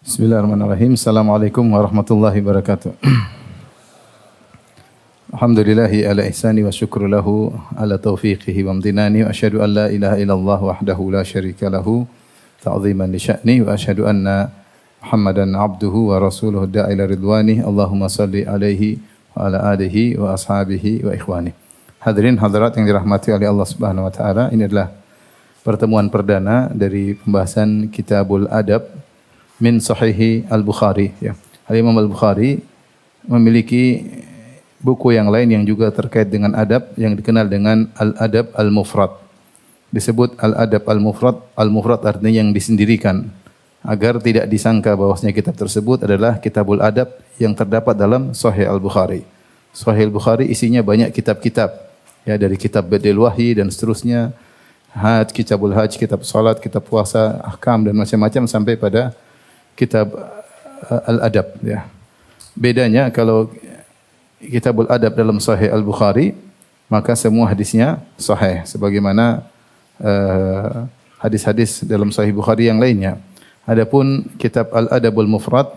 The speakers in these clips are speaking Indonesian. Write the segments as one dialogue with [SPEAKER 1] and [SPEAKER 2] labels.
[SPEAKER 1] Bismillahirrahmanirrahim. Assalamualaikum warahmatullahi wabarakatuh. Alhamdulillahi ala ihsani wa syukru lahu ala taufiqihi wa amtinani wa asyhadu an la ilaha illallah wahdahu la syarika lahu ta'ziman li sya'ni wa asyhadu anna Muhammadan abduhu wa rasuluhu da'ila ridwani. Allahumma salli alaihi wa ala alihi wa ashabihi wa ikhwani. Hadirin hadirat yang dirahmati oleh Allah Subhanahu wa taala, ini adalah pertemuan perdana dari pembahasan Kitabul Adab min Sahihi Al-Bukhari. Ya. Al-Imam Al-Bukhari memiliki buku yang lain yang juga terkait dengan adab yang dikenal dengan Al-Adab Al-Mufrad. Disebut Al-Adab Al-Mufrad. Al-Mufrad artinya yang disendirikan, agar tidak disangka bahwasanya kitab tersebut adalah Kitabul Adab yang terdapat dalam Sahih Al-Bukhari. Sahih Al-Bukhari isinya banyak kitab-kitab, ya, dari kitab Badil Wahyi dan seterusnya, Kitabul Hajj, kitab salat, kitab puasa, ahkam dan macam-macam sampai pada kitab Al-Adab, ya. Bedanya kalau Kitabul Adab dalam Sahih Al-Bukhari, maka semua hadisnya sahih sebagaimana hadis-hadis dalam Sahih Bukhari yang lainnya. Adapun kitab Al-Adabul Mufrad,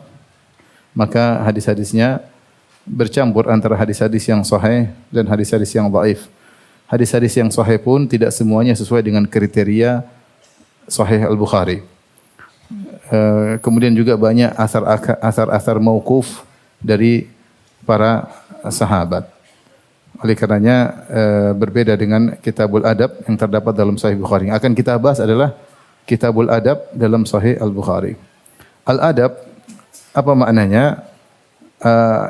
[SPEAKER 1] maka hadis-hadisnya bercampur antara hadis-hadis yang sahih dan hadis-hadis yang dhaif. Hadis-hadis yang sahih pun tidak semuanya sesuai dengan kriteria Sahih Al-Bukhari. Kemudian juga banyak asar-asar mauquf dari para sahabat. Oleh karenanya berbeda dengan Kitabul Adab yang terdapat dalam Sahih Bukhari. Yang akan kita bahas adalah Kitabul Adab dalam Sahih Al-Bukhari. Al-Adab apa maknanya?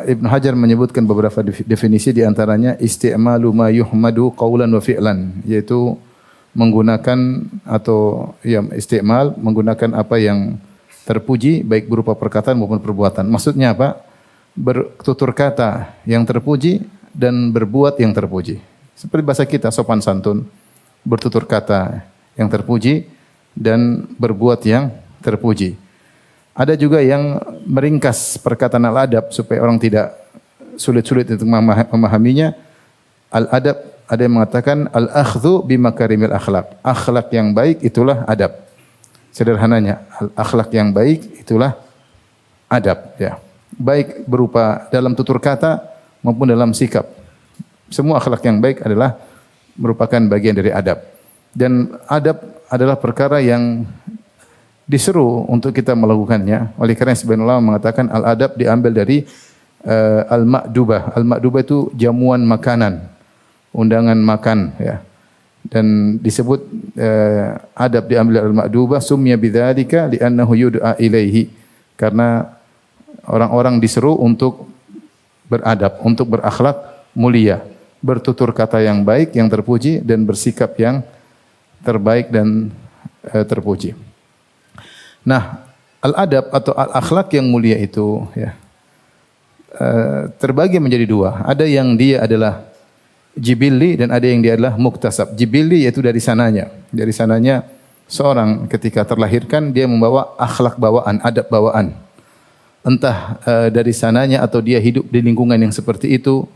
[SPEAKER 1] Ibn Hajar menyebutkan beberapa definisi, di antaranya isti'malu ma yuhmadu qawlan wa fi'lan, yaitu menggunakan atau ya isti'mal, menggunakan apa yang terpuji baik berupa perkataan maupun perbuatan. Maksudnya apa? Bertutur kata yang terpuji dan berbuat yang terpuji. Seperti bahasa kita sopan santun, bertutur kata yang terpuji dan berbuat yang terpuji. Ada juga yang meringkas perkataan al-adab supaya orang tidak sulit-sulit untuk memahaminya. Al-adab, ada yang mengatakan al-akhdhu bimakarimil akhlak. Akhlak yang baik itulah adab. Sederhananya, akhlak yang baik itulah adab, ya. Baik berupa dalam tutur kata maupun dalam sikap. Semua akhlak yang baik adalah merupakan bagian dari adab. Dan adab adalah perkara yang diseru untuk kita melakukannya. Oleh karena sebagian ulama mengatakan al-adab diambil dari al-ma'dubah. Al-ma'dubah itu jamuan makanan, undangan makan, ya. Dan disebut adab diambil dari al-ma'dubah, sumya bidzalika li'annahu yud'a ilaihi, karena orang-orang diseru untuk beradab, untuk berakhlak mulia, bertutur kata yang baik, yang terpuji, dan bersikap yang terbaik dan terpuji. Nah, al-adab atau al-akhlak yang mulia itu, ya, terbagi menjadi dua. Ada yang dia adalah jibilli dan ada yang dia adalah muktasab. Jibilli yaitu dari sananya. Dari sananya seorang ketika terlahirkan dia membawa akhlak bawaan, adab bawaan. Entah dari sananya atau dia hidup di lingkungan yang seperti itu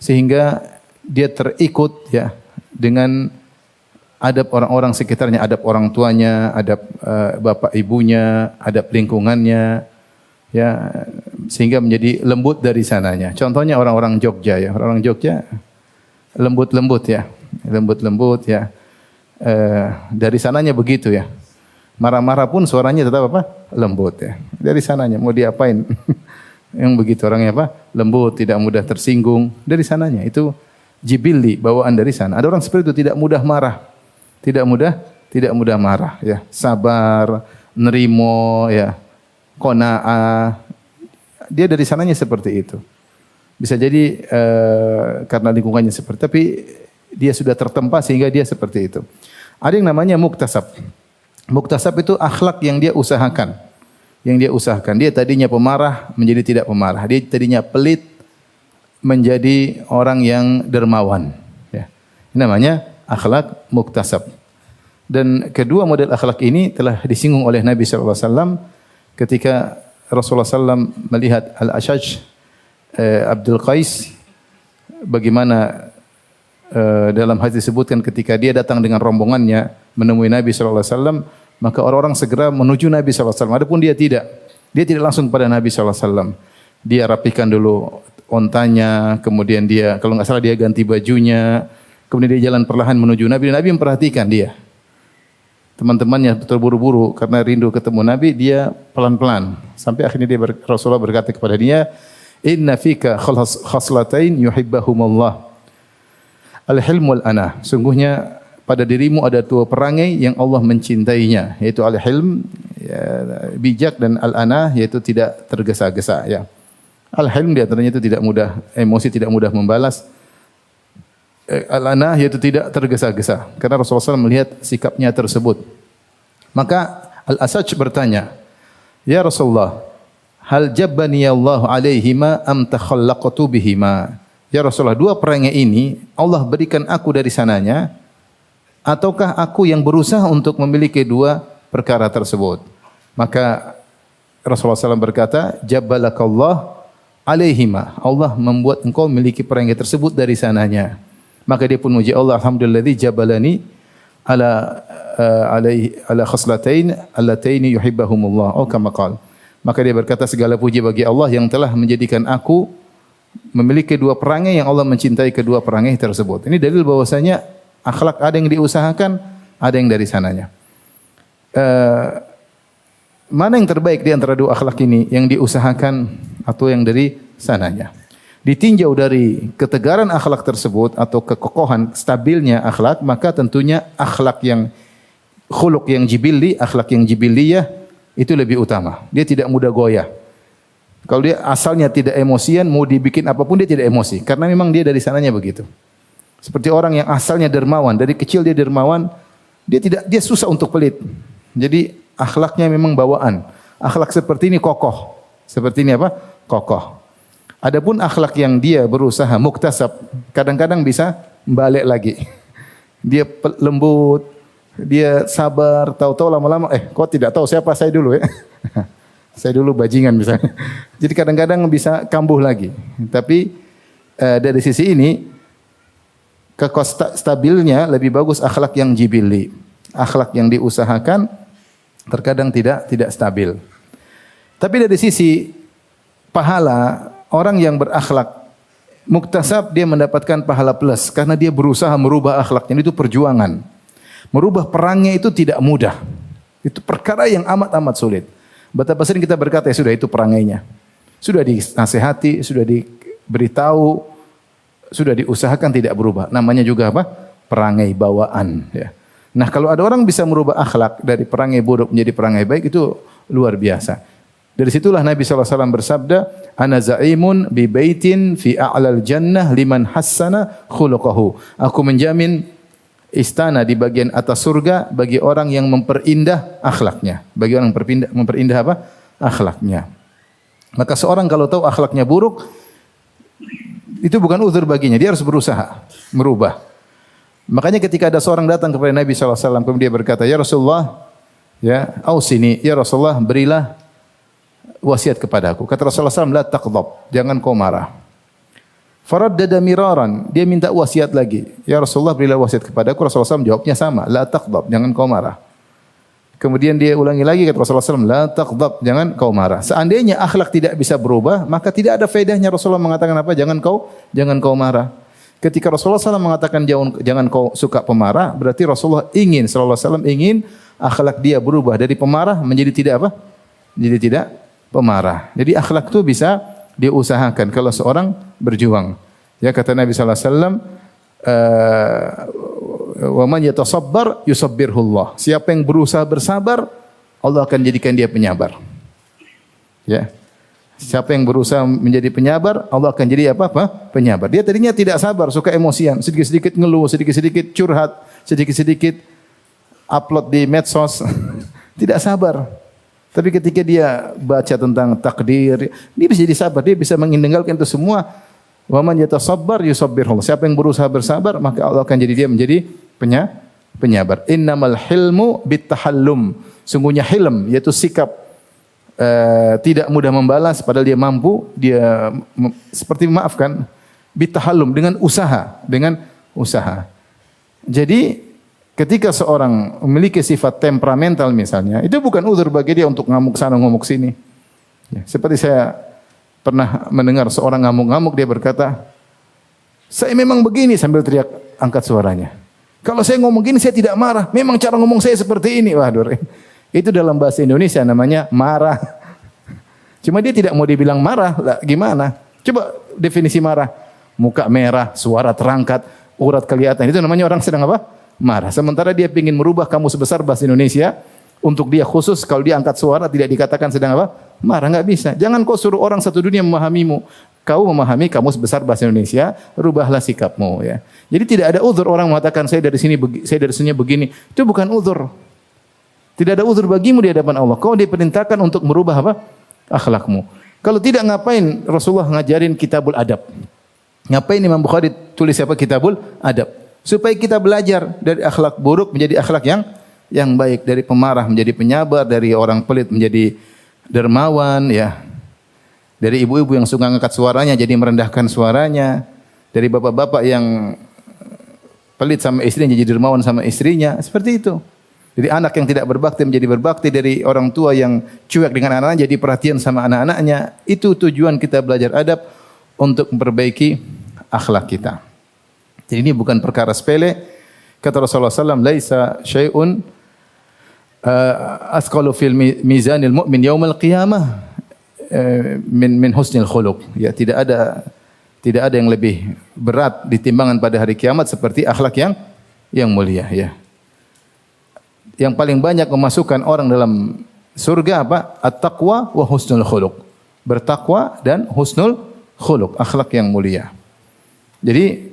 [SPEAKER 1] sehingga dia terikut, ya, dengan adab orang-orang sekitarnya, adab orang tuanya, adab bapak ibunya, adab lingkungannya, ya, sehingga menjadi lembut dari sananya. Contohnya orang-orang Jogja, ya, orang-orang Jogja lembut-lembut, ya, lembut-lembut, ya, dari sananya begitu, ya. Marah-marah pun suaranya tetap apa? Lembut, ya. Dari sananya mau diapain? Yang begitu orangnya apa? Lembut, tidak mudah tersinggung. Dari sananya itu jibilli, bawaan dari sana. Ada orang seperti itu, tidak mudah marah. Tidak mudah marah, ya. Sabar, nerimo, ya. Qanaah. Dia dari sananya seperti itu. Bisa jadi karena lingkungannya seperti, tapi dia sudah tertempa sehingga dia seperti itu. Ada yang namanya muktasab. Muktasab itu akhlak yang dia usahakan. Yang dia usahakan. Dia tadinya pemarah menjadi tidak pemarah. Dia tadinya pelit menjadi orang yang dermawan. Ya. Ini namanya akhlak muktasab. Dan kedua model akhlak ini telah disinggung oleh Nabi SAW ketika Rasulullah SAW melihat Al-Ashaj Abdul Qais, bagaimana dalam hadis disebutkan ketika dia datang dengan rombongannya menemui Nabi SAW, maka orang-orang segera menuju Nabi SAW. Adapun dia tidak. Dia tidak langsung kepada Nabi SAW. Dia rapikan dulu ontanya, kemudian dia, kalau nggak salah dia ganti bajunya, kemudian dia jalan perlahan menuju Nabi. Nabi memperhatikan dia. Teman-temannya terburu-buru karena rindu ketemu Nabi, dia pelan-pelan. Sampai akhirnya Rasulullah berkata kepada dia, Inna fika khaslatain yuhibbahumullah. Al-hilm wal ana. Sungguhnya pada dirimu ada dua perangai yang Allah mencintainya, yaitu al-hilm, ya, bijak, dan al-ana, yaitu tidak tergesa-gesa. Ya. Al-hilm di antaranya itu tidak mudah emosi, tidak mudah membalas. Al-ana yaitu tidak tergesa-gesa. Karena Rasulullah SAW melihat sikapnya tersebut. Maka Al-Asaj bertanya, Ya Rasulullah, hal jabbani Allah alaihima am takhallaqtu bihima? Ya Rasulullah, dua perangai ini Allah berikan aku dari sananya, ataukah aku yang berusaha untuk memiliki dua perkara tersebut? Maka Rasulullah SAW berkata, Jabbalakallah alaihima. Allah membuat engkau memiliki perangai tersebut dari sananya. Maka dia pun muji Allah, alhamdulilladzi jabalani ala khaslatain allataini yuhibbahumullah. Oh kama qala. Maka dia berkata, segala puji bagi Allah yang telah menjadikan aku memiliki dua perangai yang Allah mencintai kedua perangai tersebut. Ini dalil bahwasanya akhlak ada yang diusahakan, ada yang dari sananya. Mana yang terbaik di antara dua akhlak ini, yang diusahakan atau yang dari sananya? Ditinjau dari ketegaran akhlak tersebut atau kekokohan, stabilnya akhlak, maka tentunya akhlak yang khuluq yang jibilli, akhlak yang jibiliyah itu lebih utama. Dia tidak mudah goyah. Kalau dia asalnya tidak emosian, mau dibikin apapun dia tidak emosi, karena memang dia dari sananya begitu. Seperti orang yang asalnya dermawan, dari kecil dia dermawan, dia susah untuk pelit. Jadi akhlaknya memang bawaan. Akhlak seperti ini kokoh. Seperti ini apa? Kokoh. Adapun akhlak yang dia berusaha muktasab, kadang-kadang bisa balik lagi. Dia lembut, dia sabar, tahu-tahu lama-lama, kok tidak tahu siapa saya dulu ya. Saya dulu bajingan misalnya. Jadi kadang-kadang bisa kambuh lagi. Tapi dari sisi ini, stabilnya lebih bagus akhlak yang jibili. Akhlak yang diusahakan terkadang tidak stabil. Tapi dari sisi pahala, orang yang berakhlak muktasab dia mendapatkan pahala plus karena dia berusaha merubah akhlaknya. Itu perjuangan. Merubah perangai itu tidak mudah. Itu perkara yang amat sulit. Betapa sering kita berkata, ya sudah itu perangainya. Sudah dinasihati, sudah diberitahu, sudah diusahakan tidak berubah. Namanya juga apa? Perangai bawaan. Ya. Nah kalau ada orang bisa merubah akhlak dari perangai buruk menjadi perangai baik, itu luar biasa. Dari situlah Nabi SAW bersabda, Ana za'imun bi baitin fi a'lal jannah liman hassana khuluqahu. Aku menjamin istana di bagian atas surga bagi orang yang memperindah akhlaknya. Bagi orang yang memperindah apa? Akhlaknya. Maka seorang kalau tahu akhlaknya buruk, itu bukan uzur baginya. Dia harus berusaha merubah. Makanya ketika ada seorang datang kepada Nabi SAW, kemudian dia berkata, Ya Rasulullah, ya, ausini, ya Rasulullah, berilah wasiat kepadaku. Kata Rasulullah SAW, la taqdab, jangan kau marah. Faraddada miraran, dia minta wasiat lagi. Ya Rasulullah, berilah wasiat kepadaku. Rasulullah SAW jawabnya sama, la taqdab, jangan kau marah. Kemudian dia ulangi lagi, kata Rasulullah SAW, la taqdab, jangan kau marah. Seandainya akhlak tidak bisa berubah, maka tidak ada faedahnya Rasulullah mengatakan apa? Jangan kau marah. Ketika Rasulullah SAW mengatakan jangan kau suka pemarah, berarti Rasulullah sallallahu alaihi wasallam ingin akhlak dia berubah dari pemarah menjadi tidak apa? Jadi tidak pemarah. Jadi akhlak itu bisa diusahakan kalau seorang berjuang. Ya kata Nabi sallallahu alaihi wasallam, wa man yatasabbar yusabbirhullah. Siapa yang berusaha bersabar, Allah akan jadikan dia penyabar. Ya. Siapa yang berusaha menjadi penyabar, Allah akan jadi apa? Penyabar. Dia tadinya tidak sabar, suka emosian, sedikit-sedikit ngeluh, sedikit-sedikit curhat, sedikit-sedikit upload di medsos. Tidak sabar. Tapi ketika dia baca tentang takdir, dia bisa jadi sabar, dia bisa meninggalkan itu semua. Wa man yatasabbar yusabbirhullah. Siapa yang berusaha bersabar, maka Allah akan jadi dia menjadi penyabar. Innamal hilmu bittahallum. Sungguhnya hilm yaitu sikap tidak mudah membalas padahal dia mampu, dia seperti memaafkan, bitahallum dengan usaha. Jadi ketika seorang memiliki sifat temperamental misalnya, itu bukan uzur bagi dia untuk ngamuk sana ngamuk sini. Ya, seperti saya pernah mendengar seorang ngamuk-ngamuk, dia berkata, saya memang begini sambil teriak angkat suaranya. Kalau saya ngomong gini saya tidak marah. Memang cara ngomong saya seperti ini. Waduh, itu dalam bahasa Indonesia namanya marah. Cuma dia tidak mau dibilang marah. Lah, gimana? Coba definisi marah. Muka merah, suara terangkat, urat kelihatan. Itu namanya orang sedang apa? Marah. Sementara dia ingin merubah kamus besar bahasa Indonesia. Untuk dia khusus, kalau dia angkat suara tidak dikatakan sedang apa? Marah, nggak bisa. Jangan kau suruh orang satu dunia memahamimu. Kau memahami kamus besar bahasa Indonesia, rubahlah sikapmu, ya. Jadi tidak ada uzur orang mengatakan saya dari sini begini. Itu bukan uzur. Tidak ada uzur bagimu di hadapan Allah. Kau diperintahkan untuk merubah apa? Akhlakmu. Kalau tidak, ngapain Rasulullah ngajarin kitabul adab? Ngapain Imam Bukhari tulis apa? Kitabul adab. Supaya kita belajar dari akhlak buruk menjadi akhlak yang baik, dari pemarah menjadi penyabar, dari orang pelit menjadi dermawan, ya. Dari ibu-ibu yang suka ngangkat suaranya jadi merendahkan suaranya, dari bapak-bapak yang pelit sama istrinya jadi dermawan sama istrinya, seperti itu. Jadi anak yang tidak berbakti menjadi berbakti, dari orang tua yang cuek dengan anak-anaknya jadi perhatian sama anak-anaknya. Itu tujuan kita belajar adab, untuk memperbaiki akhlak kita. Jadi ini bukan perkara sepele. Kata Rasulullah SAW, laisa syai'un asqalu fil mizanil mu'min yaumal qiyamah min husnil khuluq. Ya, tidak ada yang lebih berat di timbangan pada hari kiamat seperti akhlak yang mulia, ya. Yang paling banyak memasukkan orang dalam surga apa? At-taqwa wa husnul khuluq. Bertakwa dan husnul khuluq, akhlak yang mulia. Jadi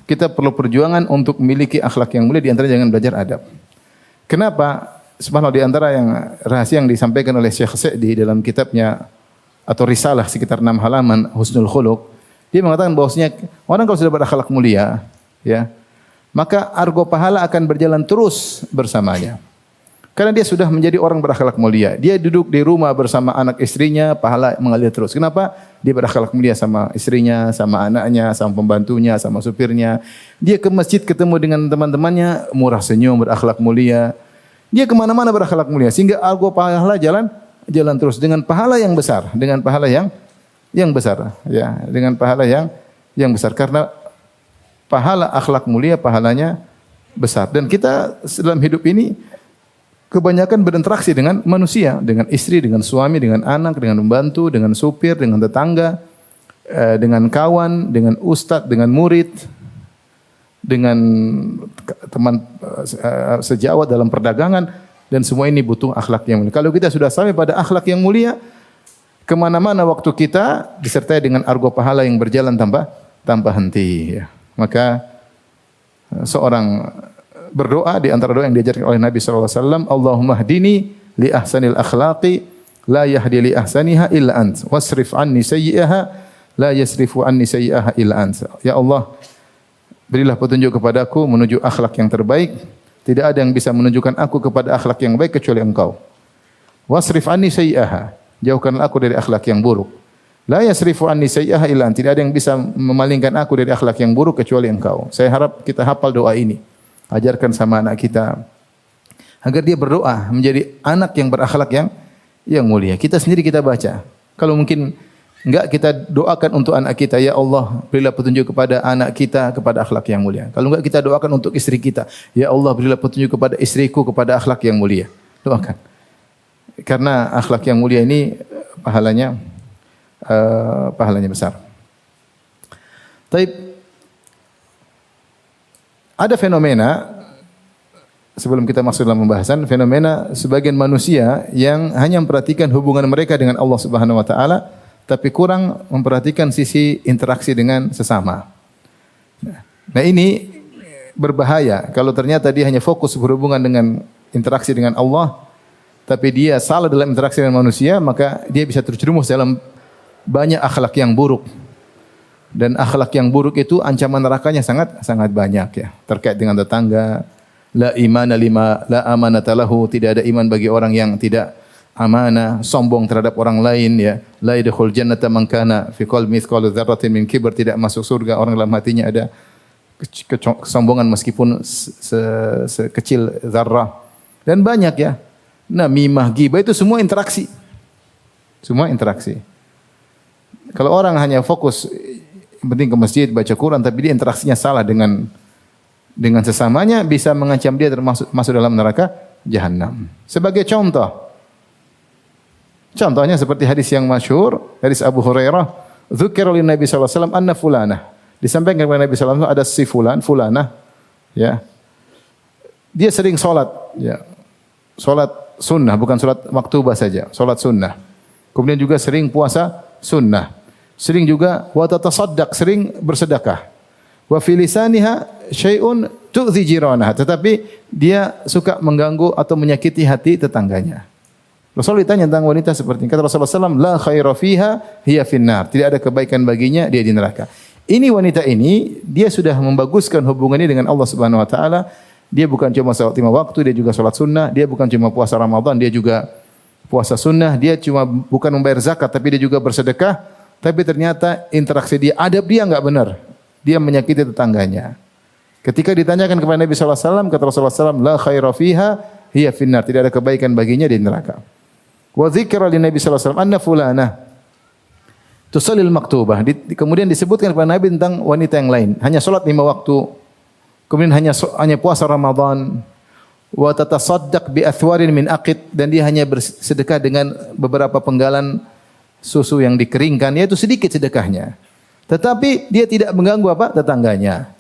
[SPEAKER 1] kita perlu perjuangan untuk memiliki akhlak yang mulia, di antara jangan belajar adab. Kenapa? Subhanallah, di antara yang rahasia yang disampaikan oleh Syekh Sa'di dalam kitabnya atau risalah sekitar 6 halaman Husnul Khuluq, dia mengatakan bahwasanya orang kalau sudah berakhlak mulia, ya, maka argo pahala akan berjalan terus bersamanya. Karena dia sudah menjadi orang berakhlak mulia. Dia duduk di rumah bersama anak istrinya, pahala mengalir terus. Kenapa? Dia berakhlak mulia sama istrinya, sama anaknya, sama pembantunya, sama supirnya. Dia ke masjid ketemu dengan teman-temannya, murah senyum, berakhlak mulia. Dia kemana-mana berakhlak mulia. Sehingga argo pahala jalan terus. Dengan pahala yang besar. Dengan pahala yang besar. Ya, dengan pahala yang besar. Karena pahala akhlak mulia, pahalanya besar. Dan kita dalam hidup ini kebanyakan berinteraksi dengan manusia, dengan istri, dengan suami, dengan anak, dengan pembantu, dengan supir, dengan tetangga, dengan kawan, dengan ustadz, dengan murid, dengan teman sejawat dalam perdagangan, dan semua ini butuh akhlak yang mulia. Kalau kita sudah sampai pada akhlak yang mulia, kemana-mana waktu kita disertai dengan argo pahala yang berjalan tanpa henti. Ya. Maka seorang berdoa, di antara doa yang diajarkan oleh Nabi SAW, Allahumma hdini li ahsanil akhlaqi la yahdi li ahsaniha illa ant wasrif anni sayyi'aha la yasrifu anni sayyi'aha illa ant. Ya Allah, berilah petunjuk kepadaku menuju akhlak yang terbaik. Tidak ada yang bisa menunjukkan aku kepada akhlak yang baik kecuali Engkau. Wasrif anni sayyi'aha, jauhkanlah aku dari akhlak yang buruk. La yasrifu anni sayyi'aha illa ant. Tidak ada yang bisa memalingkan aku dari akhlak yang buruk kecuali Engkau. Saya harap kita hafal doa ini. Ajarkan sama anak kita agar dia berdoa menjadi anak yang berakhlak yang mulia. Kita sendiri kita baca. Kalau mungkin enggak, kita doakan untuk anak kita, ya Allah, berilah petunjuk kepada anak kita kepada akhlak yang mulia. Kalau enggak, kita doakan untuk istri kita, ya Allah, berilah petunjuk kepada istriku kepada akhlak yang mulia. Doakan. Karena akhlak yang mulia ini pahalanya besar. Taib. Ada fenomena, sebelum kita masuk dalam pembahasan, fenomena sebagian manusia yang hanya memperhatikan hubungan mereka dengan Allah Subhanahu wa taala, tapi kurang memperhatikan sisi interaksi dengan sesama. Nah, ini berbahaya kalau ternyata dia hanya fokus berhubungan dengan interaksi dengan Allah, tapi dia salah dalam interaksi dengan manusia, maka dia bisa terjerumus dalam banyak akhlak yang buruk. Dan akhlak yang buruk itu ancaman nerakanya sangat banyak, ya. Terkait dengan tetangga, la imana lima la amanata lahu, tidak ada iman bagi orang yang tidak amanah, sombong terhadap orang lain, ya. La yadkhul jannata man kana fi qalbi mithqalu dzarratin min kibr, tidak masuk surga orang dalam hatinya ada kesombongan meskipun sekecil zarrah. Dan banyak, ya. Namimah, ghibah, itu semua interaksi. Semua interaksi. Kalau orang hanya fokus yang penting ke masjid baca Quran tapi dia interaksinya salah dengan sesamanya bisa mengancam dia masuk dalam neraka jahanam. Sebagai contohnya seperti hadis yang masyhur, hadis Abu Hurairah, dzukira lin Nabi sallallahu alaihi wasallam anna fulanah. Disampaikan kepada Nabi sallallahu alaihi wasallam ada si fulanah, ya. Dia sering salat, ya. Salat sunnah, bukan salat maktubah saja, salat sunnah. Kemudian juga sering puasa sunnah. Sering juga wa tatasaddaq, sering bersedekah. Wa fi lisaniha syai'un tu'dhi jiranaha, tetapi dia suka mengganggu atau menyakiti hati tetangganya. Rasul ditanya tentang wanita seperti ini. Kata Rasulullah SAW, la khaira fiha hiya finnar. Tidak ada kebaikan baginya, dia di neraka. Ini wanita ini, dia sudah membaguskan hubungannya dengan Allah Subhanahu Wa Taala. Dia bukan cuma salat 5 waktu, dia juga salat sunnah. Dia bukan cuma puasa Ramadan, dia juga puasa sunnah. Dia cuma bukan membayar zakat, tapi dia juga bersedekah. Tapi ternyata interaksi dia, adab dia enggak benar. Dia menyakiti tetangganya. Ketika ditanyakan kepada Nabi SAW, kata Rasulullah SAW, la khaira fiha hiya finnar. Tidak ada kebaikan baginya di neraka. Wa dzikra li Nabi sallallahu alaihi wasallam anna fulanah tusallil maktubah. Kemudian disebutkan kepada Nabi tentang wanita yang lain, hanya salat 5 waktu. Kemudian hanya puasa Ramadan. Wa tatasaddaq bi athwarin min aqid, dan dia hanya bersedekah dengan beberapa penggalan susu yang dikeringkan, yaitu sedikit sedekahnya. Tetapi dia tidak mengganggu tetangganya.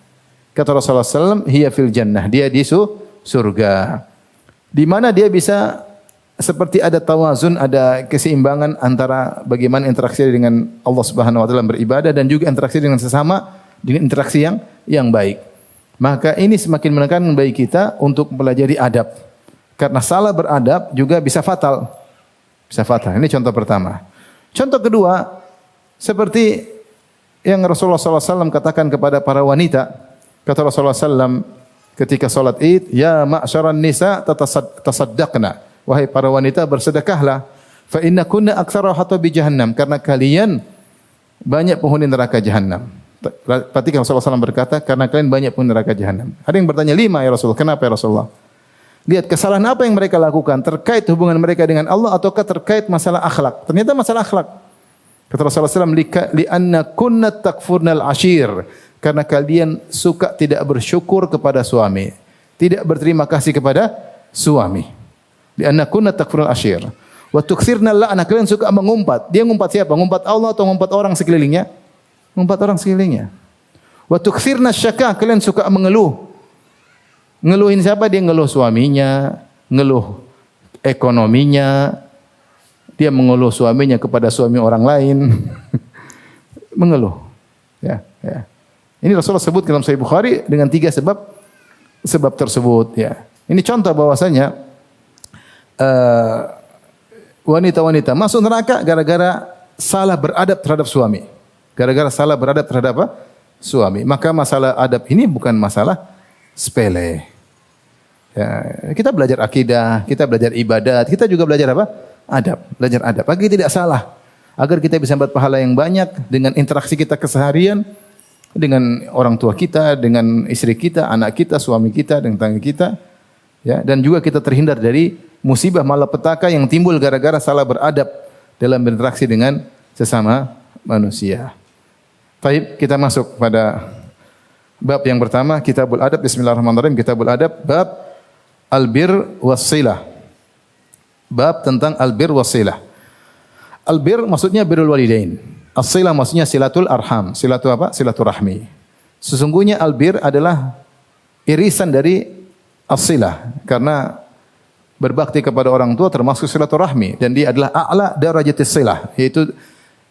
[SPEAKER 1] Kata Rasulullah sallallahu alaihi wasallam, hiya fil jannah, dia di surga. Di mana dia bisa seperti ada tawazun, ada keseimbangan antara bagaimana interaksi dengan Allah Subhanahu wa taala beribadah dan juga interaksi dengan sesama dengan interaksi yang baik. Maka ini semakin menekankan bagi kita untuk mempelajari adab. Karena salah beradab juga bisa fatal. Bisa fatal. Ini contoh pertama. Contoh kedua, seperti yang Rasulullah SAW katakan kepada para wanita. Kata Rasulullah SAW ketika salat Id, ya ma'syaran nisa tasaddaqna. Wahai para wanita, bersedekahlah. Fa inna kunna aktsara hatabi jahannam, karena kalian banyak penghuni neraka jahannam. Perhatikan Rasulullah SAW berkata, karena kalian banyak penghuni neraka jahannam. Ada yang bertanya, 5 ya Rasulullah. Kenapa ya Rasulullah? Lihat kesalahan apa yang mereka lakukan, terkait hubungan mereka dengan Allah ataukah terkait masalah akhlak. Ternyata masalah akhlak. Kata Rasulullah SAW, li'anna kunna takfurnal ashir, karena kalian suka tidak bersyukur kepada suami, tidak berterima kasih kepada suami. Lianna kunna takfurul ashir. Wa tukthirna la'na, kalian suka mengumpat. Dia ngumpat siapa? Ngumpat Allah atau ngumpat orang sekelilingnya? Ngumpat orang sekelilingnya. Wa tukthirna syaka, kalian suka mengeluh. Ngeluhin siapa? Dia ngeluh suaminya, ngeluh ekonominya. Dia mengeluh suaminya kepada suami orang lain. Mengeluh. Ya. Ini Rasulullah sebut dalam Sahih Bukhari dengan 3 sebab tersebut, ya. Ini contoh bahwasanya wanita-wanita masuk neraka gara-gara salah beradab terhadap suami. Gara-gara salah beradab terhadap suami. Maka masalah adab ini bukan masalah sepele. Ya, kita belajar akidah, kita belajar ibadat, kita juga belajar adab, belajar adab. Agar tidak salah. Agar kita bisa dapat pahala yang banyak dengan interaksi kita keseharian dengan orang tua kita, dengan istri kita, anak kita, suami kita, dengan tetangga kita. Ya, dan juga kita terhindar dari musibah malapetaka yang timbul gara-gara salah beradab dalam berinteraksi dengan sesama manusia. Baik, kita masuk pada bab yang pertama, Kitabul Adab. Bismillahirrahmanirrahim. Kitabul Adab, bab albir wassilah. Bab tentang albir wassilah. Albir maksudnya birrul walidain. As-silah maksudnya silatul arham. Silaturahmi. Sesungguhnya albir adalah irisan dari as-silah, karena berbakti kepada orang tua termasuk silaturahmi, dan dia adalah a'la darajatis silah, yaitu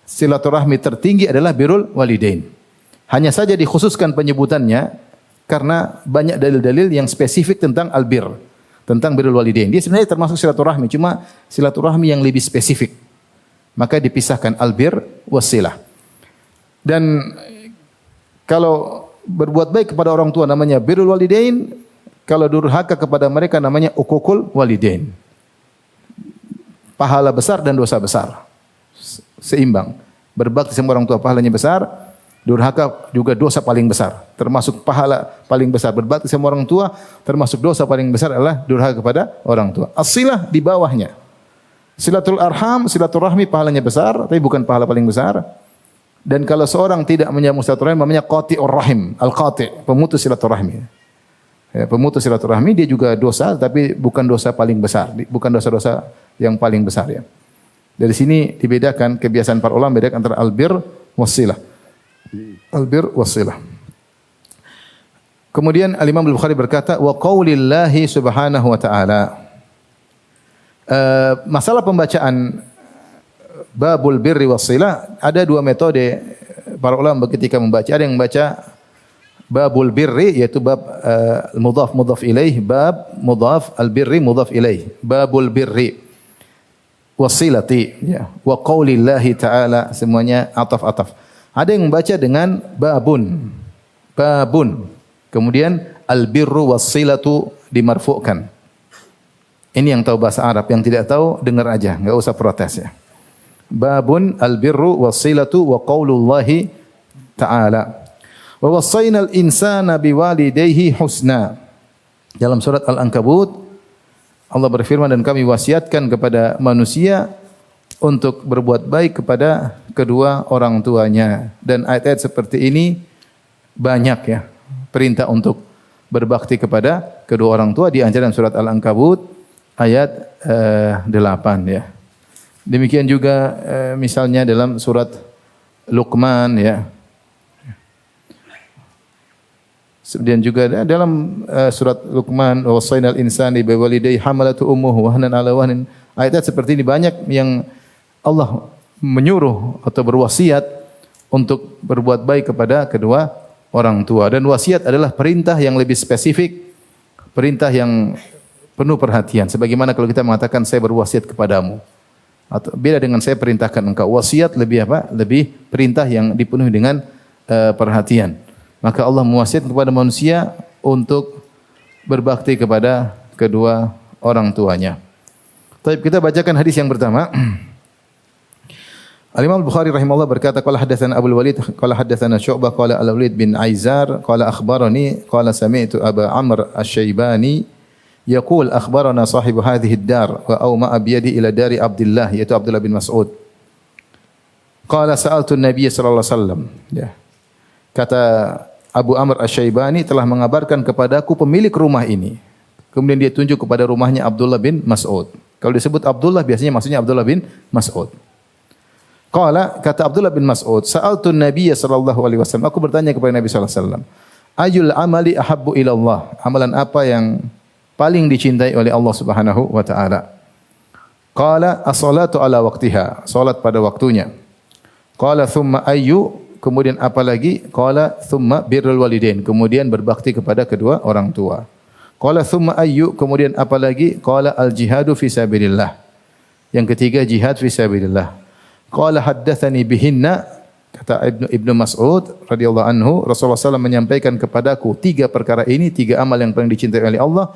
[SPEAKER 1] silaturahmi tertinggi adalah birrul walidain. Hanya saja dikhususkan penyebutannya karena banyak dalil-dalil yang spesifik tentang albir, tentang birrul walidain. Dia sebenarnya termasuk silaturahmi, cuma silaturahmi yang lebih spesifik. Maka dipisahkan albir wasilah. Dan kalau berbuat baik kepada orang tua namanya birrul walidain, kalau durhaka kepada mereka namanya uququl walidain. Pahala besar dan dosa besar. Seimbang. Berbakti sama orang tua pahalanya besar, durhaka juga dosa paling besar. Termasuk pahala paling besar berbakti sama orang tua, termasuk dosa paling besar adalah durhaka kepada orang tua. As-silah di bawahnya. Silatul arham, silaturahmi pahalanya besar, tapi bukan pahala paling besar. Dan kalau seorang tidak menyambung silaturahmi namanya qati'ur rahim, al-qati', pemutus silaturahmi. Ya, pemutus silaturahmi dia juga dosa tapi bukan dosa paling besar, bukan dosa-dosa yang paling besar ya. Dari sini dibedakan kebiasaan para ulama bedakan antara albir wasilah. Albir wasilah. Kemudian Al-Imam Al-Bukhari berkata wa qaulillahi subhanahu wa ta'ala. Masalah pembacaan babul birri wasilah ada dua metode para ulama ketika membaca. Ada yang membaca babul birri yaitu bab mudhaf ilaih, bab mudhaf al-birri mudhaf ilaih, babul birri wasilati ya wa qaulillahi ta'ala, semuanya ataf-ataf. Ada yang membaca dengan babun, kemudian al-birru wassilatu dimarfu'kan. Ini yang tahu bahasa Arab, yang tidak tahu dengar aja, enggak usah protes ya. Babun al-birru wassilatu wa qaulullahi ta'ala. Wa wassaynal insana biwalidayhi husna. Dalam surat Al-Ankabut Allah berfirman, dan kami wasiatkan kepada manusia untuk berbuat baik kepada kedua orang tuanya. Dan ayat-ayat seperti ini banyak ya. Perintah untuk berbakti kepada kedua orang tua di anjuran surat Al-Ankabut ayat 8 ya. Demikian juga misalnya dalam surat Luqman ya. Kemudian juga dalam surat Luqman wasainal insani biwalidayhi hamalatu ummuhu wahnan ala wahnin. Ayat-ayat seperti ini banyak yang Allah menyuruh atau berwasiat untuk berbuat baik kepada kedua orang tua, dan wasiat adalah perintah yang lebih spesifik, perintah yang penuh perhatian. Sebagaimana kalau kita mengatakan saya berwasiat kepadamu, atau beda dengan saya perintahkan engkau. Wasiat lebih apa? Lebih perintah yang dipenuhi dengan perhatian. Maka Allah mewasiatkan kepada manusia untuk berbakti kepada kedua orang tuanya. Baik, kita bacakan hadis yang pertama. Al-Imam Al-Bukhari rahimahullah berkata, qala hadatsana Abu Walid qala hadatsana Syu'bah qala Al-Walid bin Aizar qala akhbarani qala sami'tu Aba Amr Asy-Syaibani yaqul akhbarana sahibu hadhihi ad-dar wa awma'a bi yadi ila dari Abdullah yaitu Abdullah bin Mas'ud. Qala sa'altu an-nabiy sallallahu alaihi wasallam. Ya. Kata Abu Amr Asy-Syaibani telah mengabarkan kepadaku pemilik rumah ini. Kemudian dia tunjuk kepada rumahnya Abdullah bin Mas'ud. Kalau disebut Abdullah biasanya maksudnya Abdullah bin Mas'ud. Qala, kata Abdullah bin Mas'ud, sa'altu an-nabiy sallallahu alaihi wasallam. Aku bertanya kepada Nabi sallallahu alaihi wasallam, ayul amali ahabbu ila Allah? Amalan apa yang paling dicintai oleh Allah Subhanahu wa taala? Qala as-salatu ala waqtiha, salat pada waktunya. Qala thumma ayyu, kemudian apa lagi? Qala thumma birrul walidain, kemudian berbakti kepada kedua orang tua. Qala thumma ayyu, kemudian apa lagi? Qala al-jihadu fi sabilillah. Yang ketiga jihad fi sabilillah. Qala haddatsani bihinna, kata Ibnu Mas'ud radhiyallahu anhu, Rasulullah SAW menyampaikan kepadaku tiga perkara ini, tiga amal yang paling dicintai oleh Allah.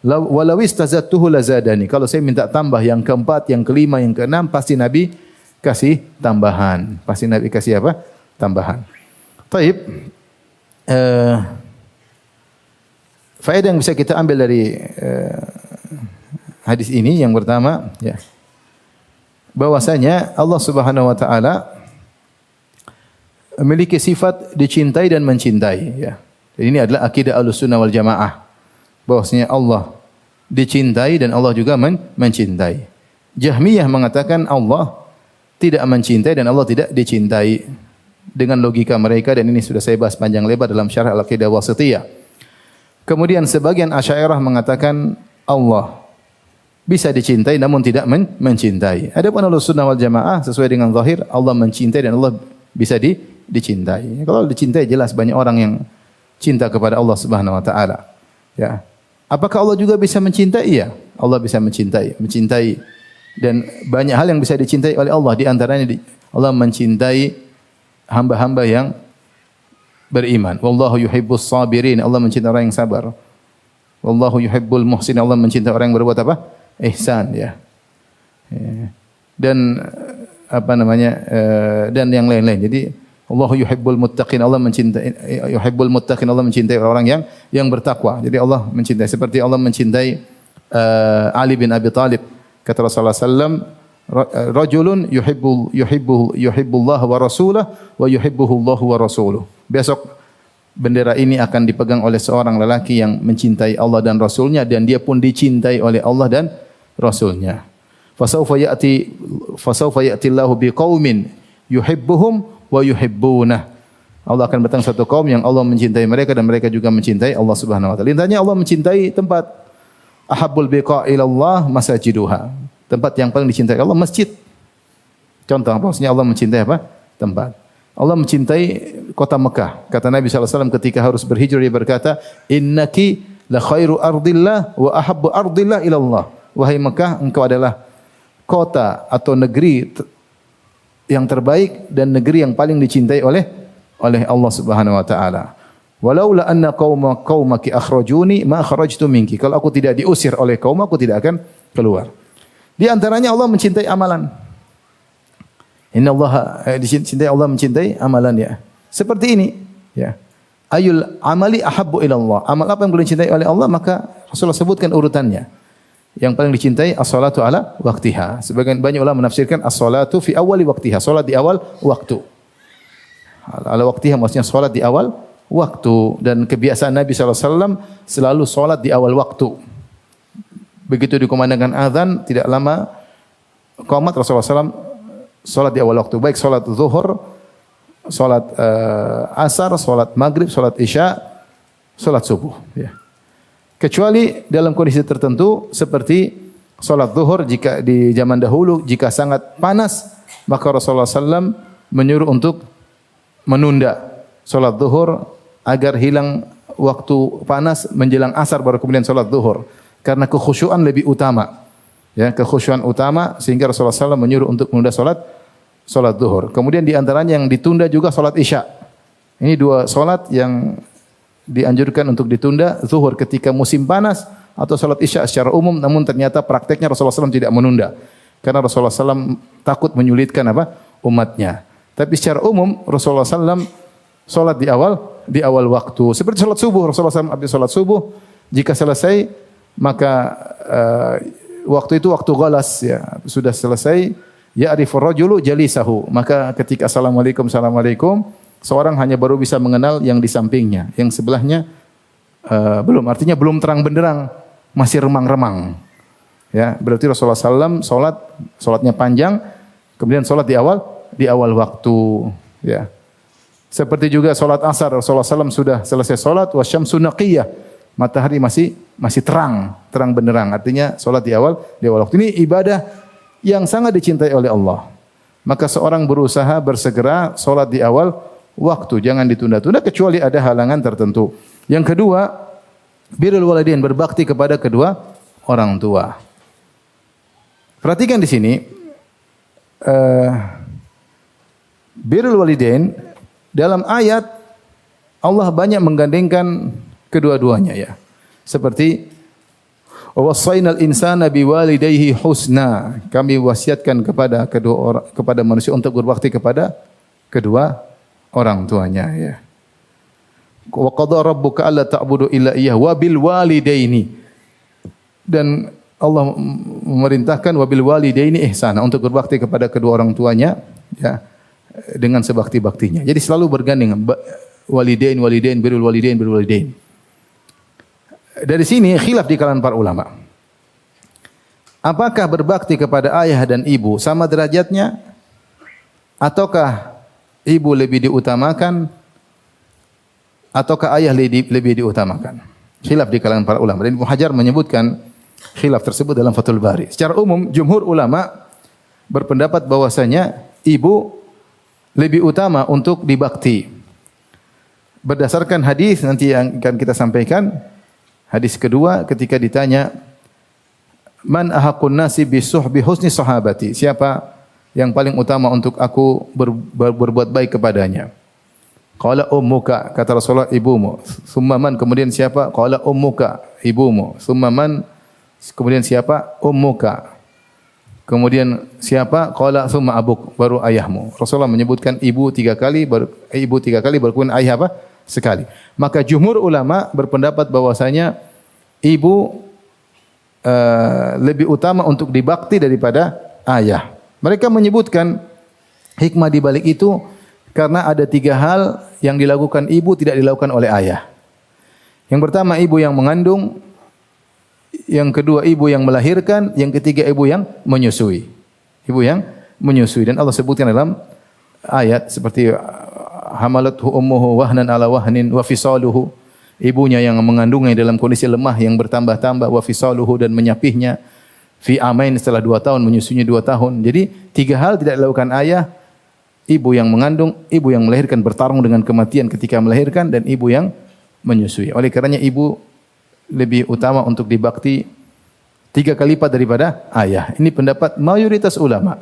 [SPEAKER 1] Walau istazattuhu lazadani. Kalau saya minta tambah yang keempat, yang kelima, yang keenam, pasti Nabi kasih tambahan. Pasti Nabi kasih apa? Tambahan. Taib. Faedah yang bisa kita ambil dari hadis ini yang pertama, ya, bahwasanya Allah Subhanahu wa taala memiliki sifat dicintai dan mencintai, ya. Dan ini adalah akidah Ahlussunnah wal Jamaah. Bahwasanya Allah dicintai dan Allah juga mencintai. Jahmiyah mengatakan Allah tidak mencintai dan Allah tidak dicintai dengan logika mereka, dan ini sudah saya bahas panjang lebar dalam syarah Al-Aqidah Wasithiyah. Kemudian sebagian Asy'ariyah mengatakan Allah bisa dicintai namun tidak mencintai. Adapun Ahlussunnah wal Jamaah sesuai dengan zahir Allah mencintai dan Allah bisa dicintai. Kalau dicintai jelas banyak orang yang cinta kepada Allah Subhanahu wa taala. Ya. Apakah Allah juga bisa mencintai? Iya, Allah bisa mencintai. Dan banyak hal yang bisa dicintai oleh Allah, di antaranya Allah mencintai hamba-hamba yang beriman. Wallahu yuhibbus sabirin, Allah mencintai orang yang sabar. Wallahu yuhibbul muhsin, Allah mencintai orang yang berbuat apa? Ihsan, ya. Dan apa namanya? Dan yang lain-lain. Jadi Allahu yuhibbul muttaqin, Allah mencintai orang yang bertakwa. Jadi Allah mencintai seperti Allah mencintai Ali bin Abi Thalib. Kata Rasulullah sallallahu alaihi wasallam, Rajulun yuhibbullah wa rasulah wa yuhibbuhullahu wa rasuluh. Besok bendera ini akan dipegang oleh seorang lelaki yang mencintai Allah dan Rasulnya dan dia pun dicintai oleh Allah dan Rasulnya. Fasawfa ya'ti Allahu biqaumin yuhibbuhum wa yuhibbunah. Allah akan datang satu kaum yang Allah mencintai mereka dan mereka juga mencintai Allah Subhanahu wa taala. Intinya Allah mencintai tempat ahabbul biqa ilallah masajiduha. Tempat yang paling dicintai Allah masjid. Contoh maksudnya Allah mencintai apa? Tempat. Allah mencintai kota Mekah. Kata Nabi SAW ketika harus berhijrah dia berkata, "Innaki la khairu ardillah wa ahabbu ardillah ilallah." Wahai Mekah, engkau adalah kota atau negeri yang terbaik dan negeri yang paling dicintai oleh Allah Subhanahu wa taala. Walaula anna qaumaki akhrajuni ma kharajtu minki. Kalau aku tidak diusir oleh kaum aku tidak akan keluar. Di antaranya Allah mencintai amalan. Inna Allah dicintai Allah mencintai amalan ya. Seperti ini ya. Ayul amali ahabbu ila Allah. Amal apa yang paling dicintai oleh Allah maka Rasulullah sebutkan urutannya. Yang paling dicintai as-salatu ala waqtiha. Sebagian banyak ulama menafsirkan as-salatu fi awali waqtiha. Salat di awal waktu. Ala waqtiha maksudnya salat di awal waktu dan kebiasaan Nabi SAW selalu salat di awal waktu. Begitu dikumandangkan azan, tidak lama qomat Rasulullah SAW salat di awal waktu. Baik salat zuhur, salat asar, salat maghrib, salat isya, salat subuh. Ya. Kecuali dalam kondisi tertentu seperti salat zuhur jika di zaman dahulu jika sangat panas maka Rasulullah SAW menyuruh untuk menunda salat zuhur agar hilang waktu panas menjelang asar baru kemudian salat zuhur. Karena kekhusyuan lebih utama. Ya, kekhusyuan utama sehingga Rasulullah SAW menyuruh untuk menunda salat zuhur. Kemudian di antaranya yang ditunda juga salat isya. Ini dua salat yang dianjurkan untuk ditunda, zuhur ketika musim panas atau salat isya secara umum, namun ternyata prakteknya Rasulullah SAW tidak menunda. Karena Rasulullah SAW takut menyulitkan umatnya. Tapi secara umum Rasulullah SAW salat di awal waktu. Seperti salat subuh, Rasulullah SAW habis salat subuh, jika selesai maka waktu itu waktu galas ya sudah selesai ya'rifur rajulu jalisahu maka ketika assalamualaikum seorang hanya baru bisa mengenal yang di sampingnya yang sebelahnya belum artinya belum terang benderang masih remang-remang ya berarti Rasulullah SAW salatnya panjang kemudian salat di awal waktu ya seperti juga salat asar Rasulullah SAW sudah selesai salat wasyamsu naqiyah matahari masih terang benderang. Artinya salat di awal waktu. Ini ibadah yang sangat dicintai oleh Allah. Maka seorang berusaha bersegera salat di awal waktu, jangan ditunda-tunda kecuali ada halangan tertentu. Yang kedua, birrul walidain, berbakti kepada kedua orang tua. Perhatikan di sini birrul walidain dalam ayat Allah banyak menggandengkan kedua-duanya ya. Seperti wassaynal insana biwalidayhi husna. Kami wasiatkan kepada manusia untuk berbakti kepada kedua orang tuanya ya. Wa qadara rabbuka alla ta'budu illa iyyahu wa bil walidaini. Dan Allah memerintahkan wa bil walidaini ihsana untuk berbakti kepada kedua orang tuanya ya dengan sebakti-baktinya. Jadi selalu bergandeng walidain birrul walidain. Dari sini khilaf di kalangan para ulama. Apakah berbakti kepada ayah dan ibu sama derajatnya? Ataukah ibu lebih diutamakan? Ataukah ayah lebih diutamakan? Khilaf di kalangan para ulama. Dan Ibnu Hajar menyebutkan khilaf tersebut dalam Fathul Bari. Secara umum, jumhur ulama berpendapat bahwasanya ibu lebih utama untuk dibakti. Berdasarkan hadis nanti yang akan kita sampaikan. Hadis kedua ketika ditanya man ahaqqun nasi bisuhbi husni sahabati, siapa yang paling utama untuk aku berbuat baik kepadanya? Qala ummuka, kata Rasulullah ibumu. Summa man, kemudian siapa? Qala ummuka, ibumu. Summa man, kemudian siapa? Ummuka. Kemudian siapa? Qala summa abuk, baru ayahmu. Rasulullah menyebutkan ibu tiga kali, baru kemudian ayah apa? Sekali. Maka jumhur ulama berpendapat bahwasanya ibu lebih utama untuk dibakti daripada ayah. Mereka menyebutkan hikmah di balik itu karena ada 3 hal yang dilakukan ibu tidak dilakukan oleh ayah. Yang pertama ibu yang mengandung, yang kedua ibu yang melahirkan, yang ketiga ibu yang menyusui. Ibu yang menyusui, dan Allah sebutkan dalam ayat seperti hamalathu ummuhu wahnan ala wahnin wa fisaluhu. Ibunya yang mengandungnya dalam kondisi lemah yang bertambah-tambah, wa fisaluhu, dan menyapihnya fi amain, setelah 2 tahun, menyusuinya 2 tahun. Jadi 3 hal tidak dilakukan ayah: ibu yang mengandung, ibu yang melahirkan bertarung dengan kematian ketika melahirkan, dan ibu yang menyusui. Oleh karenanya ibu lebih utama untuk dibakti 3 kali lipat daripada ayah. Ini pendapat mayoritas ulama.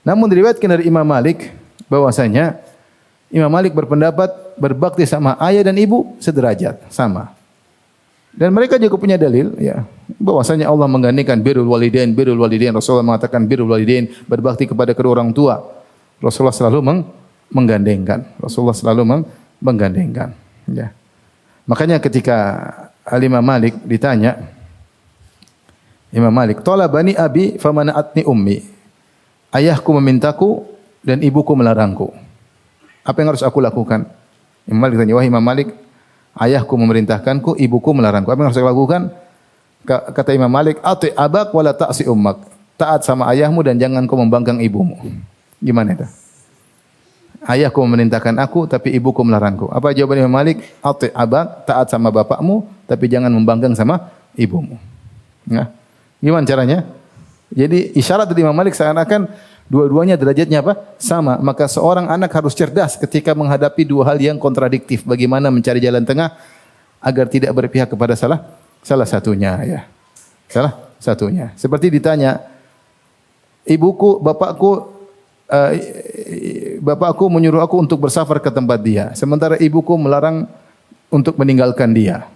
[SPEAKER 1] Namun diriwayatkan dari Imam Malik bahwasanya Imam Malik berpendapat berbakti sama ayah dan ibu sederajat, sama. Dan mereka juga punya dalil, ya, bahwasanya Allah menggandakan birrul walidain. Rasulullah mengatakan birrul walidain, berbakti kepada kedua orang tua. Rasulullah selalu menggandengkan. Ya. Makanya ketika Imam Malik ditanya, Imam Malik, "Talabani abi famana'atni ummi." Ayahku memintaku dan ibuku melarangku. Apa yang harus aku lakukan? Imam Malik tanya, wahai Imam Malik, ayahku memerintahkanku, ibuku melarangku. Apa yang harus aku lakukan? Kata Imam Malik, "Ati abak wala ta'si ummak." Taat sama ayahmu dan jangan kau membanggang ibumu. Gimana itu? Ayahku memerintahkan aku, tapi ibuku melarangku. Apa jawaban Imam Malik? Ati abak, taat sama bapakmu, tapi jangan membanggang sama ibumu. Nah, gimana caranya? Jadi isyarat dari Imam Malik seakan-akan dua-duanya derajatnya apa? Sama. Maka seorang anak harus cerdas ketika menghadapi 2 hal yang kontradiktif. Bagaimana mencari jalan tengah agar tidak berpihak kepada salah satunya, ya. Salah satunya. Seperti ditanya, bapakku menyuruh aku untuk bersafar ke tempat dia, sementara ibuku melarang untuk meninggalkan dia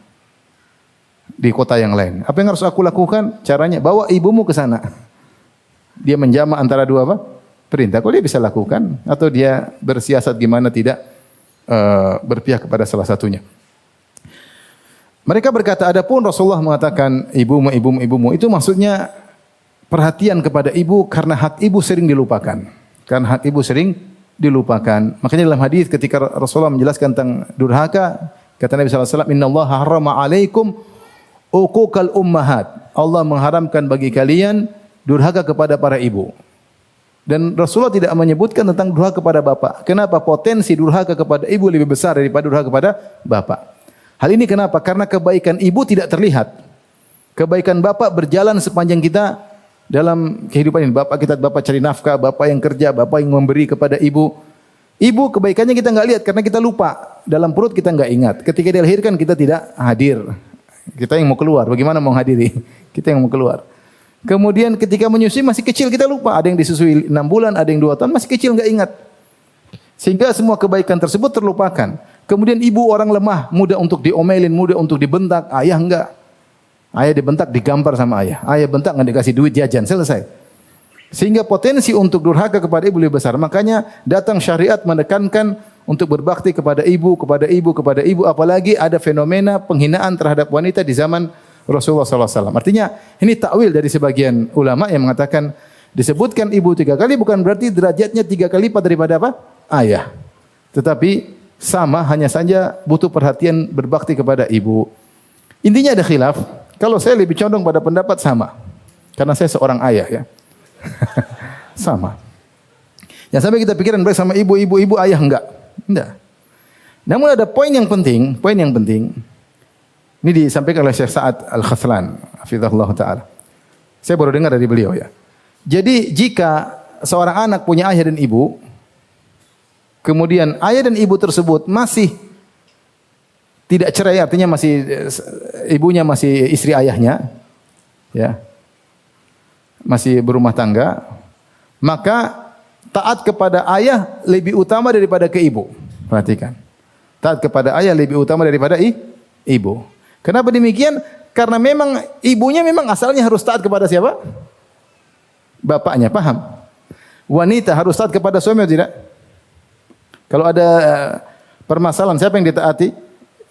[SPEAKER 1] di kota yang lain. Apa yang harus aku lakukan? Caranya, bawa ibumu ke sana. Dia menjamak antara 2 apa? Perintah. Kok dia bisa lakukan? Atau dia bersiasat gimana tidak berpihak kepada salah satunya. Mereka berkata, adapun Rasulullah mengatakan ibumu, itu maksudnya perhatian kepada ibu karena hak ibu sering dilupakan. Karena hak ibu sering dilupakan. Makanya dalam hadis ketika Rasulullah menjelaskan tentang durhaka, kata Nabi SAW, "Innallaha harrama 'alaikum uquqal ummahat." Allah mengharamkan bagi kalian durhaka kepada para ibu. Dan Rasulullah tidak menyebutkan tentang durhaka kepada bapak. Kenapa? Potensi durhaka kepada ibu lebih besar daripada durhaka kepada bapak. Hal ini kenapa? Karena kebaikan ibu tidak terlihat. Kebaikan bapak berjalan sepanjang kita dalam kehidupan ini. Bapak cari nafkah, bapak yang kerja, bapak yang memberi kepada ibu. Ibu kebaikannya kita enggak lihat karena kita lupa. Dalam perut kita enggak ingat. Ketika dilahirkan kita tidak hadir. Kita yang mau keluar, bagaimana mau hadiri? Kita yang mau keluar. Kemudian ketika menyusui masih kecil kita lupa. Ada yang disusui 6 bulan, ada yang 2 tahun, masih kecil enggak ingat. Sehingga semua kebaikan tersebut terlupakan. Kemudian ibu orang lemah, mudah untuk diomelin, mudah untuk dibentak. Ayah enggak. Ayah dibentak, digampar sama ayah. Ayah bentak, enggak dikasih duit jajan, selesai. Sehingga potensi untuk durhaka kepada ibu lebih besar. Makanya datang syariat menekankan untuk berbakti kepada ibu. Apalagi ada fenomena penghinaan terhadap wanita di zaman Rasulullah SAW. Artinya ini takwil dari sebagian ulama yang mengatakan disebutkan ibu 3 kali bukan berarti derajatnya 3 kali lipat daripada apa? Ayah. Tetapi sama, hanya saja butuh perhatian berbakti kepada ibu. Intinya ada khilaf. Kalau saya lebih condong pada pendapat sama. Karena saya seorang ayah, ya. Sama. Yang sampai kita pikiran baik sama ibu, ayah enggak. Namun ada poin yang penting. Ini disampaikan oleh Syekh Sa'ad Al-Khathlan, hafizahullah taala. Saya baru dengar dari beliau, ya. Jadi jika seorang anak punya ayah dan ibu, kemudian ayah dan ibu tersebut masih tidak cerai, artinya masih ibunya masih istri ayahnya, ya, masih berumah tangga, maka taat kepada ayah lebih utama daripada ke ibu. Perhatikan, taat kepada ayah lebih utama daripada ibu. Kenapa demikian? Karena memang ibunya memang asalnya harus taat kepada siapa? Bapaknya, paham? Wanita harus taat kepada suami atau tidak? Kalau ada permasalahan, siapa yang ditaati?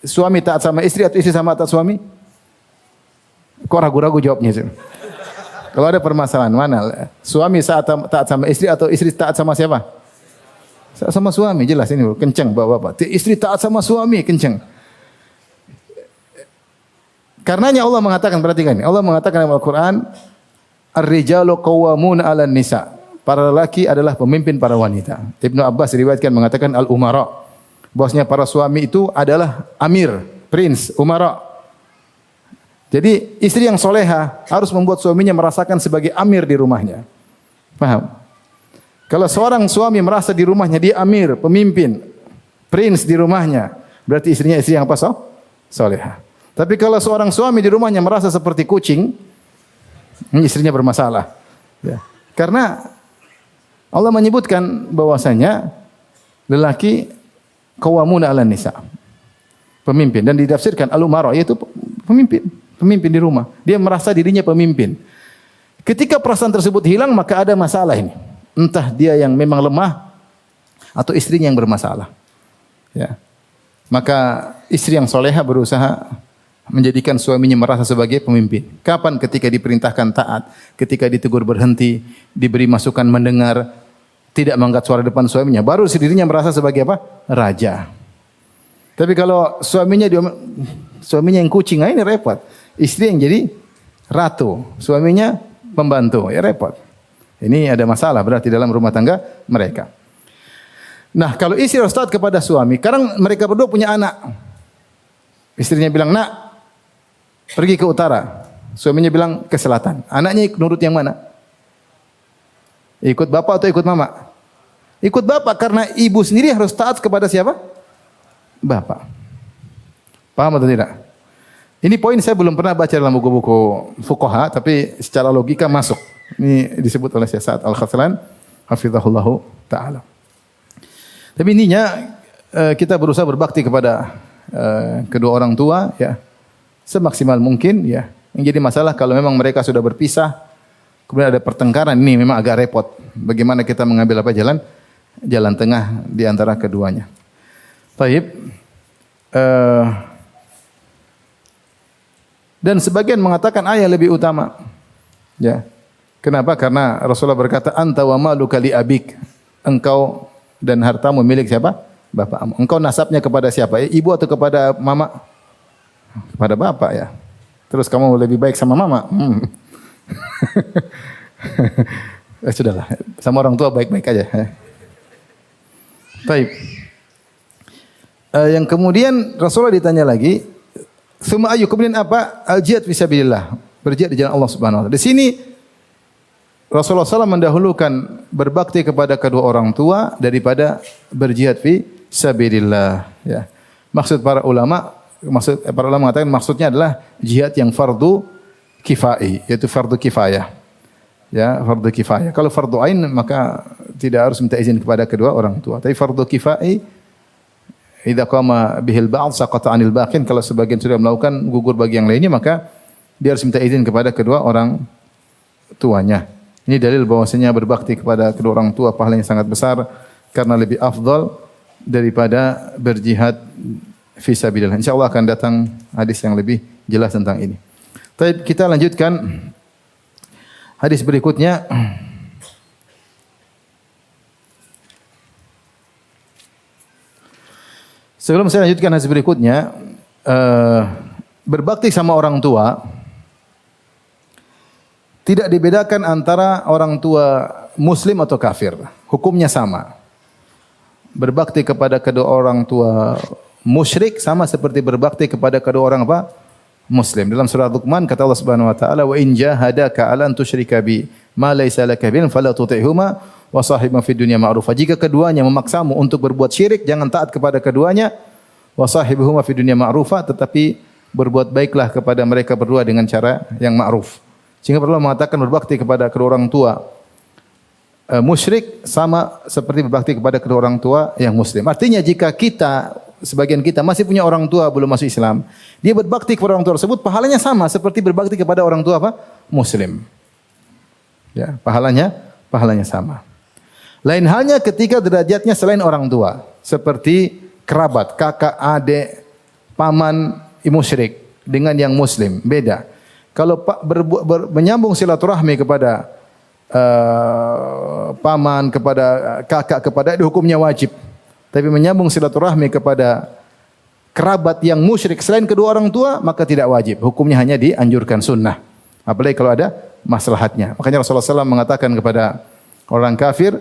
[SPEAKER 1] Suami taat sama istri atau istri sama taat suami? Kok ragu-ragu jawabnya sih? Kalau ada permasalahan mana? Suami saat taat sama istri atau istri taat sama siapa? Sama suami, jelas ini kenceng bapak-bapak. Istri taat sama suami, kenceng. Karenanya Allah mengatakan, perhatikan ini. Allah mengatakan dalam Al-Quran, Ar-rijalu qawwamuna 'alan nisa. Para lelaki adalah pemimpin para wanita. Ibnu Abbas diriwayatkan mengatakan al-umara. Bosnya para suami itu adalah amir, prince, umara. Jadi istri yang soleha harus membuat suaminya merasakan sebagai amir di rumahnya. Paham? Kalau seorang suami merasa di rumahnya dia amir, pemimpin, prince di rumahnya, berarti istrinya istri yang apa? Soleha. Tapi kalau seorang suami di rumahnya merasa seperti kucing, istrinya bermasalah. Ya. Karena Allah menyebutkan bahwasanya lelaki qawwamuna 'alan nisa. Pemimpin, dan ditafsirkan al-umara yaitu pemimpin di rumah. Dia merasa dirinya pemimpin. Ketika perasaan tersebut hilang maka ada masalah ini. Entah dia yang memang lemah atau istrinya yang bermasalah. Ya. Maka istri yang soleha berusaha menjadikan suaminya merasa sebagai pemimpin. Kapan? Ketika diperintahkan taat, ketika ditegur berhenti, diberi masukan mendengar, tidak mengangkat suara depan suaminya, baru dirinya merasa sebagai apa? Raja. Tapi kalau suaminya yang kucing, ini repot. Istri yang jadi ratu, suaminya pembantu, ya repot. Ini ada masalah berarti dalam rumah tangga mereka. Nah, kalau istri harus taat kepada suami, kadang mereka berdua punya anak. Istrinya bilang, "Nak, pergi ke utara." Suaminya bilang ke selatan. Anaknya nurut yang mana? Ikut bapak atau ikut mama? Ikut bapak karena ibu sendiri harus taat kepada siapa? Bapak. Paham atau tidak? Ini poin saya belum pernah baca dalam buku-buku fuqaha, tapi secara logika masuk. Ini disebut oleh Syekh Sa'ad Al-Khazlan, hafizahullahu ta'ala. Tapi intinya kita berusaha berbakti kepada kedua orang tua, ya, semaksimal mungkin, ya. Yang jadi masalah kalau memang mereka sudah berpisah, kemudian ada pertengkaran, ini memang agak repot. Bagaimana kita mengambil apa jalan tengah di antara keduanya. Baik. Dan sebagian mengatakan ayah lebih utama. Ya. Kenapa? Karena Rasulullah berkata, "Anta wa maluka li abik." Engkau dan hartamu milik siapa? Bapakmu. Engkau nasabnya kepada siapa? Ibu atau kepada mama? Kepada bapak, ya. Terus kamu lebih baik sama mama? Sudahlah, sama orang tua baik-baik aja. Baik. Yang kemudian Rasulullah ditanya lagi, "Tsumma ayu?" Kemudian apa? Al-jihad fisabilillah. Berjihad di jalan Allah Subhanahu wa taala. Di sini Rasulullah SAW mendahulukan berbakti kepada kedua orang tua daripada berjihad fi sabilillah. Ya. Maksud para ulama mengatakan maksudnya adalah jihad yang fardu kifai, yaitu fardu kifayah. Ya, fardu kifayah. Kalau fardu ain maka tidak harus minta izin kepada kedua orang tua. Tapi fardu kifai, idza qama bihil ba'd saqata 'anil baqin, kalau sebagian sudah melakukan gugur bagi yang lainnya maka dia harus minta izin kepada kedua orang tuanya. Ini dalil bahwasanya berbakti kepada kedua orang tua pahalanya sangat besar karena lebih afdal daripada berjihad fi sabilillah. Insyaallah akan datang hadis yang lebih jelas tentang ini. Baik, kita lanjutkan hadis berikutnya. Sebelum saya lanjutkan hadis berikutnya, berbakti sama orang tua tidak dibedakan antara orang tua muslim atau kafir. Hukumnya sama. Berbakti kepada kedua orang tua musyrik sama seperti berbakti kepada kedua orang apa? Muslim. Dalam surah Luqman kata Allah Subhanahu wa taala, "Wa in jahadaka 'ala an tusyrika bi ma laysa laka bihi fala tuti'huma wa sahibhuma fid dunya ma'rufa." Jika keduanya memaksamu untuk berbuat syirik, jangan taat kepada keduanya. Wa sahibhuma fid dunya ma'rufa, tetapi berbuat baiklah kepada mereka berdua dengan cara yang ma'ruf. Sehingga perlu mengatakan berbakti kepada kedua orang tua musyrik sama seperti berbakti kepada kedua orang tua yang muslim. Artinya jika sebagian kita masih punya orang tua belum masuk Islam, dia berbakti kepada orang tua tersebut pahalanya sama seperti berbakti kepada orang tua apa? Muslim. Ya, pahalanya sama. Lain halnya ketika derajatnya selain orang tua, seperti kerabat, kakak, adik, paman, musyrik dengan yang muslim, beda. Kalau menyambung silaturahmi kepada paman, kepada kakak, kepada itu hukumnya wajib. Tapi menyambung silaturahmi kepada kerabat yang musyrik selain kedua orang tua, maka tidak wajib. Hukumnya hanya dianjurkan sunnah. Apalagi kalau ada maslahatnya. Makanya Rasulullah SAW mengatakan kepada orang kafir,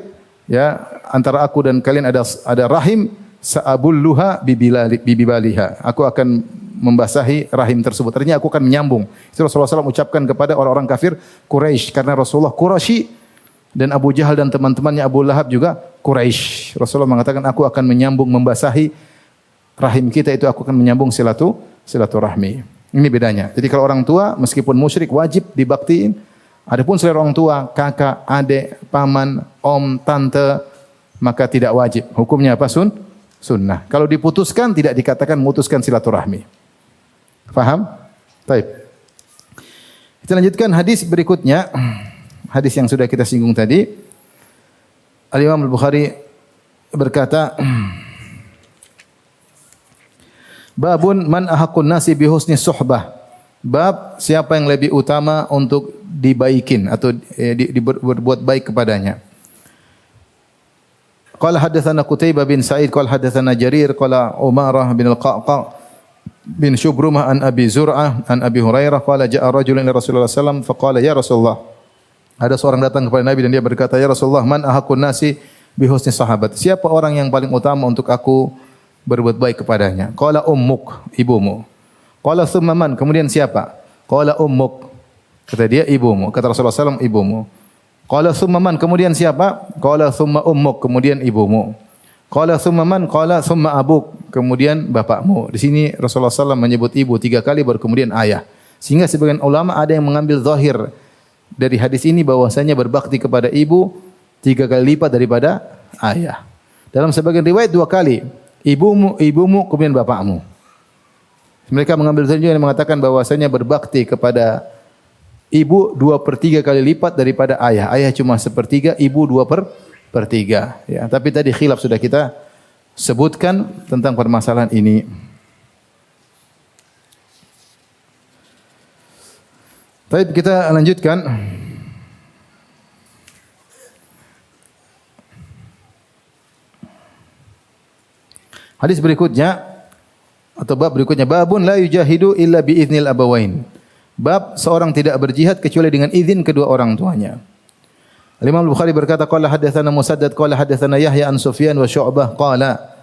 [SPEAKER 1] ya, antara aku dan kalian ada rahim, sa'abulluha bibaliha. Aku akan membasahi rahim tersebut. Artinya aku akan menyambung. Itu Rasulullah SAW ucapkan kepada orang-orang kafir Quraisy, karena Rasulullah Quraisy dan Abu Jahal dan teman-temannya Abu Lahab juga Quraisy. Rasulullah mengatakan aku akan menyambung, membasahi rahim kita, itu aku akan menyambung silaturahmi. Ini bedanya. Jadi kalau orang tua meskipun musyrik wajib dibaktiin. Adapun selain orang tua, kakak, adik, paman, om, tante, maka tidak wajib. Hukumnya apa? Sunnah. Kalau diputuskan tidak dikatakan memutuskan silaturahmi. Faham? Baik. Kita lanjutkan hadis berikutnya. Hadis yang sudah kita singgung tadi. Al-Imam Al-Bukhari berkata, Babun man ahakun nasi bihusni suhbah. Bab siapa yang lebih utama untuk dibaikin atau berbuat baik kepadanya. Qala hadatsana Qutaibah bin Sa'id qala hadatsana Jarir qala Umarah bin Al-Qa'qa' bin Shubrumah an Abi Zur'ah an Abi Hurairah qala ja'a rajulun ila Rasulullah sallallahu alaihi wasallam faqala ya Rasulullah. Ada seorang datang kepada Nabi dan dia berkata, ya Rasulullah, man ahakun nasi bihusni sahabat. Siapa orang yang paling utama untuk aku berbuat baik kepadanya? Qala ummuk, ibumu. Qala thumma man, kemudian siapa? Qala ummuk. Kata dia ibumu. Kata Rasulullah SAW, ibumu. Qala thumma man, kemudian siapa? Qala thumma ummuk, kemudian ibumu. Qala thumma man, qala thumma abuk, kemudian bapakmu. Di sini Rasulullah SAW menyebut ibu 3 kali baru kemudian ayah. Sehingga sebagian ulama ada yang mengambil zahir dari hadis ini bahwasanya berbakti kepada ibu 3 kali lipat daripada ayah. Dalam sebagian riwayat 2 kali. Ibumu, kemudian bapakmu. Mereka mengambil zahir yang mengatakan bahwasanya berbakti kepada ibu 2/3 kali lipat daripada ayah. Ayah cuma 1/3, ibu 2/3. Ya, tapi tadi khilaf sudah kita sebutkan tentang permasalahan ini. Baik, kita lanjutkan. Hadis berikutnya atau bab berikutnya, babun la yujahidu illa bi idznil abawain. Bab seorang tidak berjihad kecuali dengan izin kedua orang tuanya. Imam Al-Bukhari berkata qala hadatsana Musaddad qala hadatsana Yahya an Sufyan wa Syu'bah qala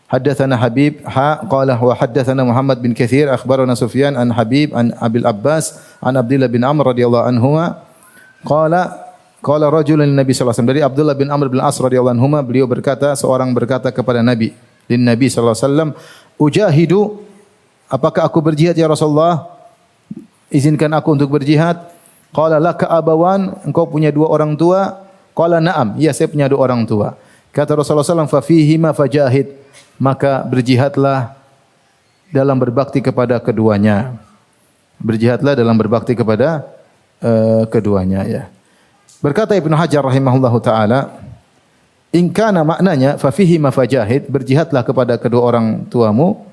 [SPEAKER 1] hadatsana Habib qala wa hadatsana Muhammad bin Katsir akhbarana Sufyan an Habib an Abil Abbas an Abdullah bin Amr radhiyallahu anhuma qala rajulun Nabi sallallahu alaihi wasallam, dari Abdullah bin Amr bin As radhiyallahu anhuma, beliau berkata, seorang berkata kepada Nabi sallallahu alaihi wasallam, ujahidu, apakah aku berjihad ya Rasulullah? Izinkan aku untuk berjihad. Qala laka abawan, engkau punya 2 orang tua? Qala na'am, ya saya punya 2 orang tua. Kata Rasulullah SAW, fa fihima fajahid, maka berjihadlah dalam berbakti kepada keduanya. Berjihadlah dalam berbakti kepada keduanya, ya. Berkata Ibnu Hajar rahimahullahu taala, in kana, maknanya fa fihima fajahid, berjihadlah kepada kedua orang tuamu.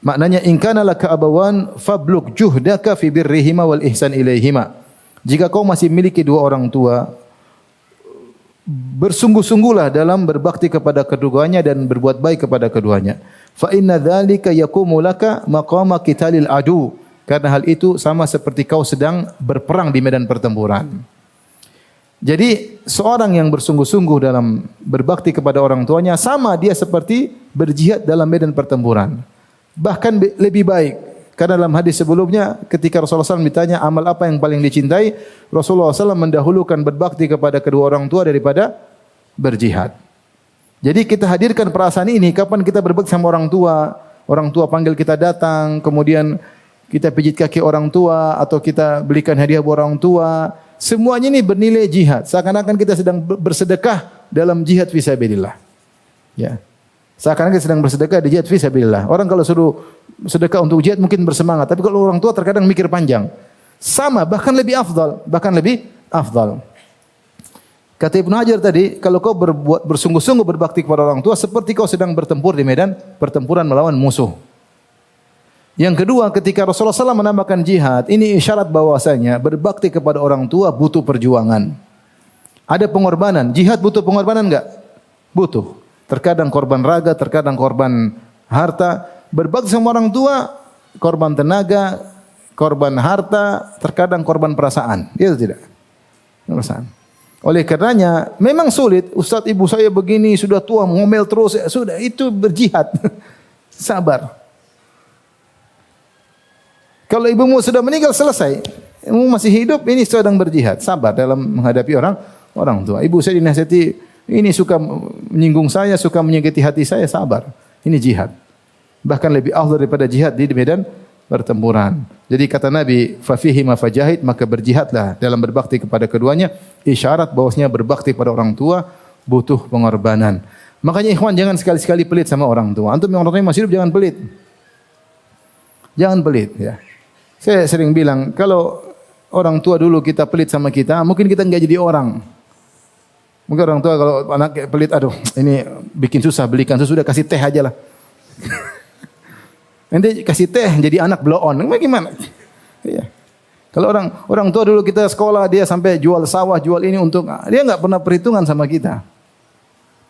[SPEAKER 1] Maknanya in kana laka abawan fablugh juhdaka fi birrihima wal ihsan ilaihima. Jika kau masih memiliki 2 orang tua, bersungguh-sungguhlah dalam berbakti kepada keduanya dan berbuat baik kepada keduanya. Fa inna dzalika yaqumu laka maqama qitalil adu. Karena hal itu sama seperti kau sedang berperang di medan pertempuran. Jadi seorang yang bersungguh-sungguh dalam berbakti kepada orang tuanya sama dia seperti berjihad dalam medan pertempuran. Bahkan lebih baik. Karena dalam hadis sebelumnya ketika Rasulullah SAW ditanya amal apa yang paling dicintai, Rasulullah SAW mendahulukan berbakti kepada kedua orang tua daripada berjihad. Jadi kita hadirkan perasaan ini kapan kita berbakti sama orang tua panggil kita datang, kemudian kita pijit kaki orang tua atau kita belikan hadiah buat orang tua. Semuanya ini bernilai jihad. Seakan-akan kita sedang bersedekah dalam jihad fisabilillah. Ya. Seakan-akan kita sedang bersedekah di jihad fisabilillah. Orang kalau suruh sedekah untuk jihad mungkin bersemangat, tapi kalau orang tua terkadang mikir panjang. Sama, bahkan lebih afdal. Kata Ibnu Hajar tadi, kalau kau bersungguh-sungguh berbakti kepada orang tua seperti kau sedang bertempur di medan pertempuran melawan musuh. Yang kedua, ketika Rasulullah SAW menambahkan jihad, ini isyarat bahwasanya berbakti kepada orang tua butuh perjuangan. Ada pengorbanan. Jihad butuh pengorbanan enggak? Butuh. Terkadang korban raga, terkadang korban harta. Berbakti sama orang tua, korban tenaga, korban harta, terkadang korban perasaan. Itu tidak? Perasaan. Oleh karenanya, memang sulit. Ustaz, ibu saya begini, sudah tua, ngomel terus. Sudah, itu berjihad. Sabar. Kalau ibumu sudah meninggal, selesai. Ibu masih hidup, ini sedang berjihad. Sabar dalam menghadapi orang tua. Ibu saya dinasihati, ini suka menyinggung saya, suka menyakiti hati saya, sabar. Ini jihad. Bahkan lebih afdal daripada jihad di medan pertempuran. Jadi kata Nabi, fafihi ma fajahid, maka berjihadlah dalam berbakti kepada keduanya. Isyarat bahwasanya berbakti pada orang tua butuh pengorbanan. Makanya ikhwan, jangan sekali-sekali pelit sama orang tua. Antum yang orang tua masih hidup, jangan pelit. Jangan pelit, ya. Saya sering bilang, kalau orang tua dulu kita pelit sama kita, mungkin kita enggak jadi orang. Mungkin orang tua kalau anak pelit, aduh, ini bikin susah, belikan sudah kasih teh aja lah. Nanti kasih teh jadi anak blow on. Bagaimana? Iya. Kalau orang tua dulu kita sekolah, dia sampai jual sawah, jual ini untuk, dia enggak pernah perhitungan sama kita.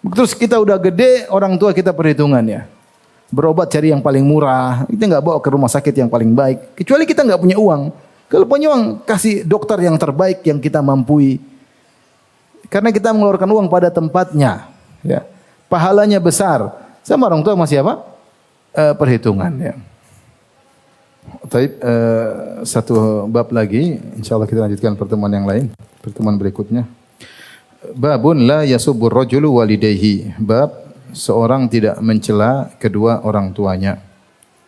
[SPEAKER 1] Terus kita udah gede, orang tua kita perhitungan ya. Berobat cari yang paling murah, kita enggak bawa ke rumah sakit yang paling baik. Kecuali kita enggak punya uang. Kalau punya uang, kasih dokter yang terbaik yang kita mampu. Karena kita mengeluarkan uang pada tempatnya. Ya. Pahalanya besar. Sama orang tua masih apa? Perhitungan. Ya. Taib, satu bab lagi. InsyaAllah kita lanjutkan pertemuan yang lain. Pertemuan berikutnya. Babun la yasubur rajulu walidayhi. Bab seorang tidak mencela kedua orang tuanya.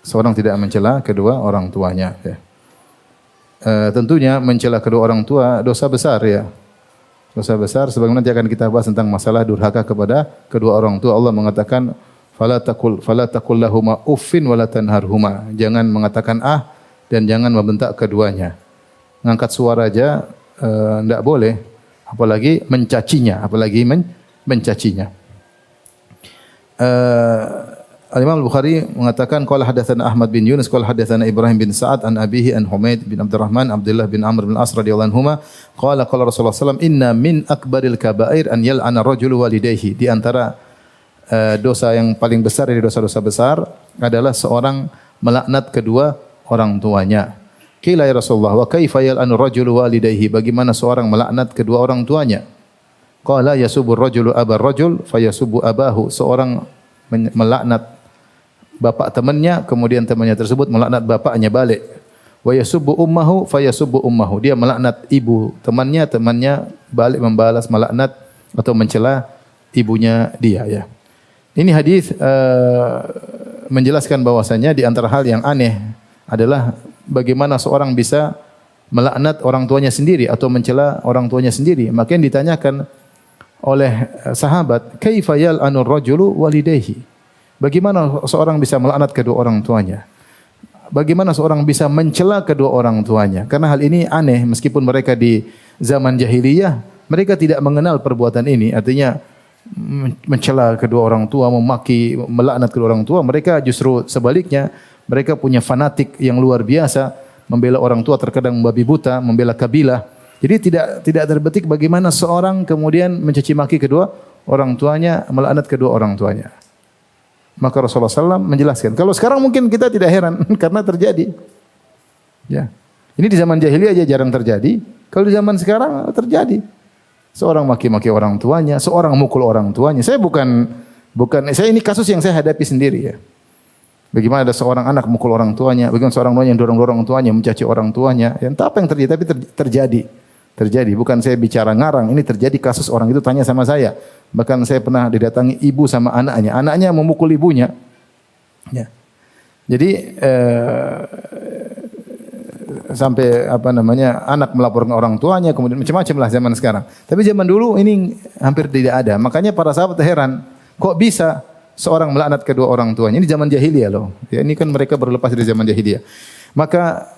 [SPEAKER 1] Seorang tidak mencela kedua orang tuanya. Ya. Tentunya mencela kedua orang tua dosa besar ya. Dosa besar. Sebagaimana nanti akan kita bahas tentang masalah durhaka kepada kedua orang tua. Allah mengatakan, fala taqul lahuma uffin wala tanharhuma. Jangan mengatakan ah dan jangan membentak keduanya. Ngangkat suara aja tidak boleh. Apalagi mencacinya. Mencacinya. Al-Imam Al-Bukhari mengatakan qala hadatsana Ahmad bin Yunus qala hadatsana Ibrahim bin Sa'ad an abihi an Humaid bin Abdurrahman Abdullah bin Amr bin As radhiyallahu anhuma qala Rasulullah sallallahu inna min akbaril kaba'ir an yal'ana rajulu walidayhi. Di antara dosa yang paling besar dari dosa-dosa besar adalah seorang melaknat kedua orang tuanya. Qila ya Rasulullah wa kaifa yal'anu rajulu walidayhi? Bagaimana seorang melaknat kedua orang tuanya? Qala yasubur rajulu abar rajul fayasubu abahu. Seorang melaknat bapak temannya, kemudian temannya tersebut melaknat bapaknya balik. Wa yasubbu ummahu fayasubbu ummahu. Dia melaknat ibu temannya, temannya balik membalas melaknat atau mencela ibunya dia ya. Ini hadis menjelaskan bahwasanya di antara hal yang aneh adalah bagaimana seorang bisa melaknat orang tuanya sendiri atau mencela orang tuanya sendiri. Maka yang ditanyakan oleh sahabat, kaifa yal'anu rajulu walidayhi? Bagaimana seorang bisa melaknat kedua orang tuanya? Bagaimana seorang bisa mencela kedua orang tuanya? Karena hal ini aneh meskipun mereka di zaman jahiliyah, mereka tidak mengenal perbuatan ini. Artinya mencela kedua orang tua, memaki, melaknat kedua orang tua. Mereka justru sebaliknya, mereka punya fanatik yang luar biasa, membela orang tua, terkadang membabi buta, membela kabilah. Jadi tidak terbetik bagaimana seorang kemudian mencaci maki kedua orang tuanya, melaknat kedua orang tuanya. Maka Rasulullah SAW menjelaskan. Kalau sekarang mungkin kita tidak heran karena terjadi. Ya, ini di zaman jahiliyah aja jarang terjadi. Kalau di zaman sekarang terjadi. Seorang maki-maki orang tuanya, seorang mukul orang tuanya. Saya saya ini kasus yang saya hadapi sendiri ya. Bagaimana ada seorang anak mukul orang tuanya, bagaimana seorang tuanya yang dorong-dorong tuanya, mencaci orang tuanya. Ya, entah apa yang terjadi, tapi terjadi. Terjadi, bukan saya bicara ngarang, ini terjadi kasus orang itu tanya sama saya. Bahkan saya pernah didatangi ibu sama anaknya memukul ibunya. Ya. Jadi sampai anak melaporkan orang tuanya, kemudian macam-macam lah zaman sekarang. Tapi zaman dulu ini hampir tidak ada. Makanya para sahabat heran, kok bisa seorang melaknat kedua orang tuanya? Ini zaman jahiliyah loh. Ya, ini kan mereka berlepas dari zaman jahiliyah. Maka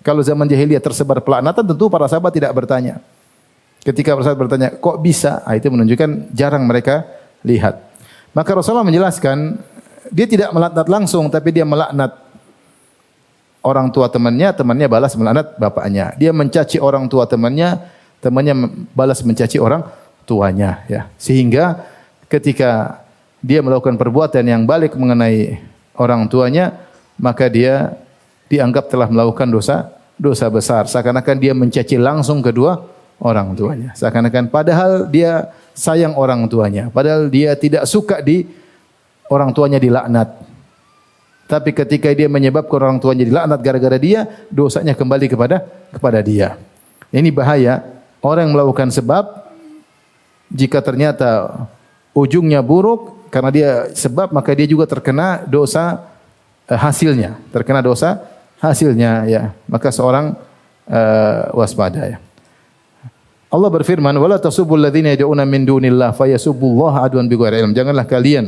[SPEAKER 1] kalau zaman jahiliyah tersebar pelaknatan, tentu para sahabat tidak bertanya. Ketika para sahabat bertanya, kok bisa? Itu menunjukkan jarang mereka lihat. Maka Rasulullah menjelaskan dia tidak melaknat langsung, tapi dia melaknat orang tua temannya, temannya balas melaknat bapaknya. Dia mencaci orang tua temannya, temannya balas mencaci orang tuanya. Ya. Sehingga ketika dia melakukan perbuatan yang balik mengenai orang tuanya, maka dia dianggap telah melakukan dosa besar. Seakan-akan dia mencaci langsung kedua orang tuanya. Seakan-akan padahal dia sayang orang tuanya. Padahal dia tidak suka orang tuanya dilaknat. Tapi ketika dia menyebabkan orang tuanya dilaknat gara-gara dia, dosanya kembali kepada dia. Ini bahaya. Orang yang melakukan sebab, jika ternyata ujungnya buruk, karena dia sebab, maka dia juga terkena dosa hasilnya. Terkena dosa hasilnya, ya. Maka seorang waspada, ya. Allah berfirman, "Wala tasubbul ladzina yad'una min dunillah fayasubbullaha adwan bighairi ilm." Janganlah kalian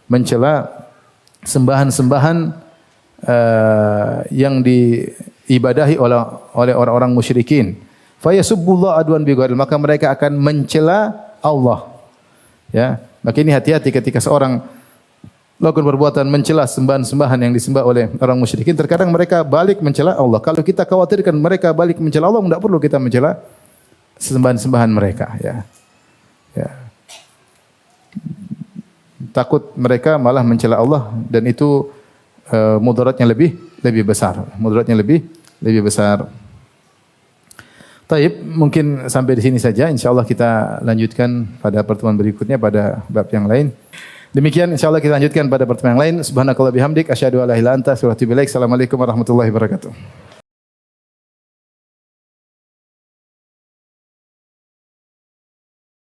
[SPEAKER 1] mencela sembahan-sembahan yang diibadahi oleh orang-orang musyrikin. Fayasubbullaha adwan bighairi ilm, maka mereka akan mencela Allah. Ya, maka ini hati-hati ketika seorang melakukan perbuatan mencela sembahan-sembahan yang disembah oleh orang musyrikin. Terkadang mereka balik mencela Allah. Kalau kita khawatirkan mereka balik mencela Allah, tidak perlu kita mencela sembahan-sembahan mereka, ya. Ya. Takut mereka malah mencela Allah, dan itu mudaratnya lebih besar. Mudaratnya lebih besar. Taib, mungkin sampai di sini saja. Insyaallah kita lanjutkan pada pertemuan berikutnya pada bab yang lain. Demikian insyaallah kita lanjutkan pada pertemuan yang lain. Subhanakallah bihamdik asyhadu an la ilaha illa anta astaghfiruka wa atubu ilaik. Assalamualaikum warahmatullahi wabarakatuh.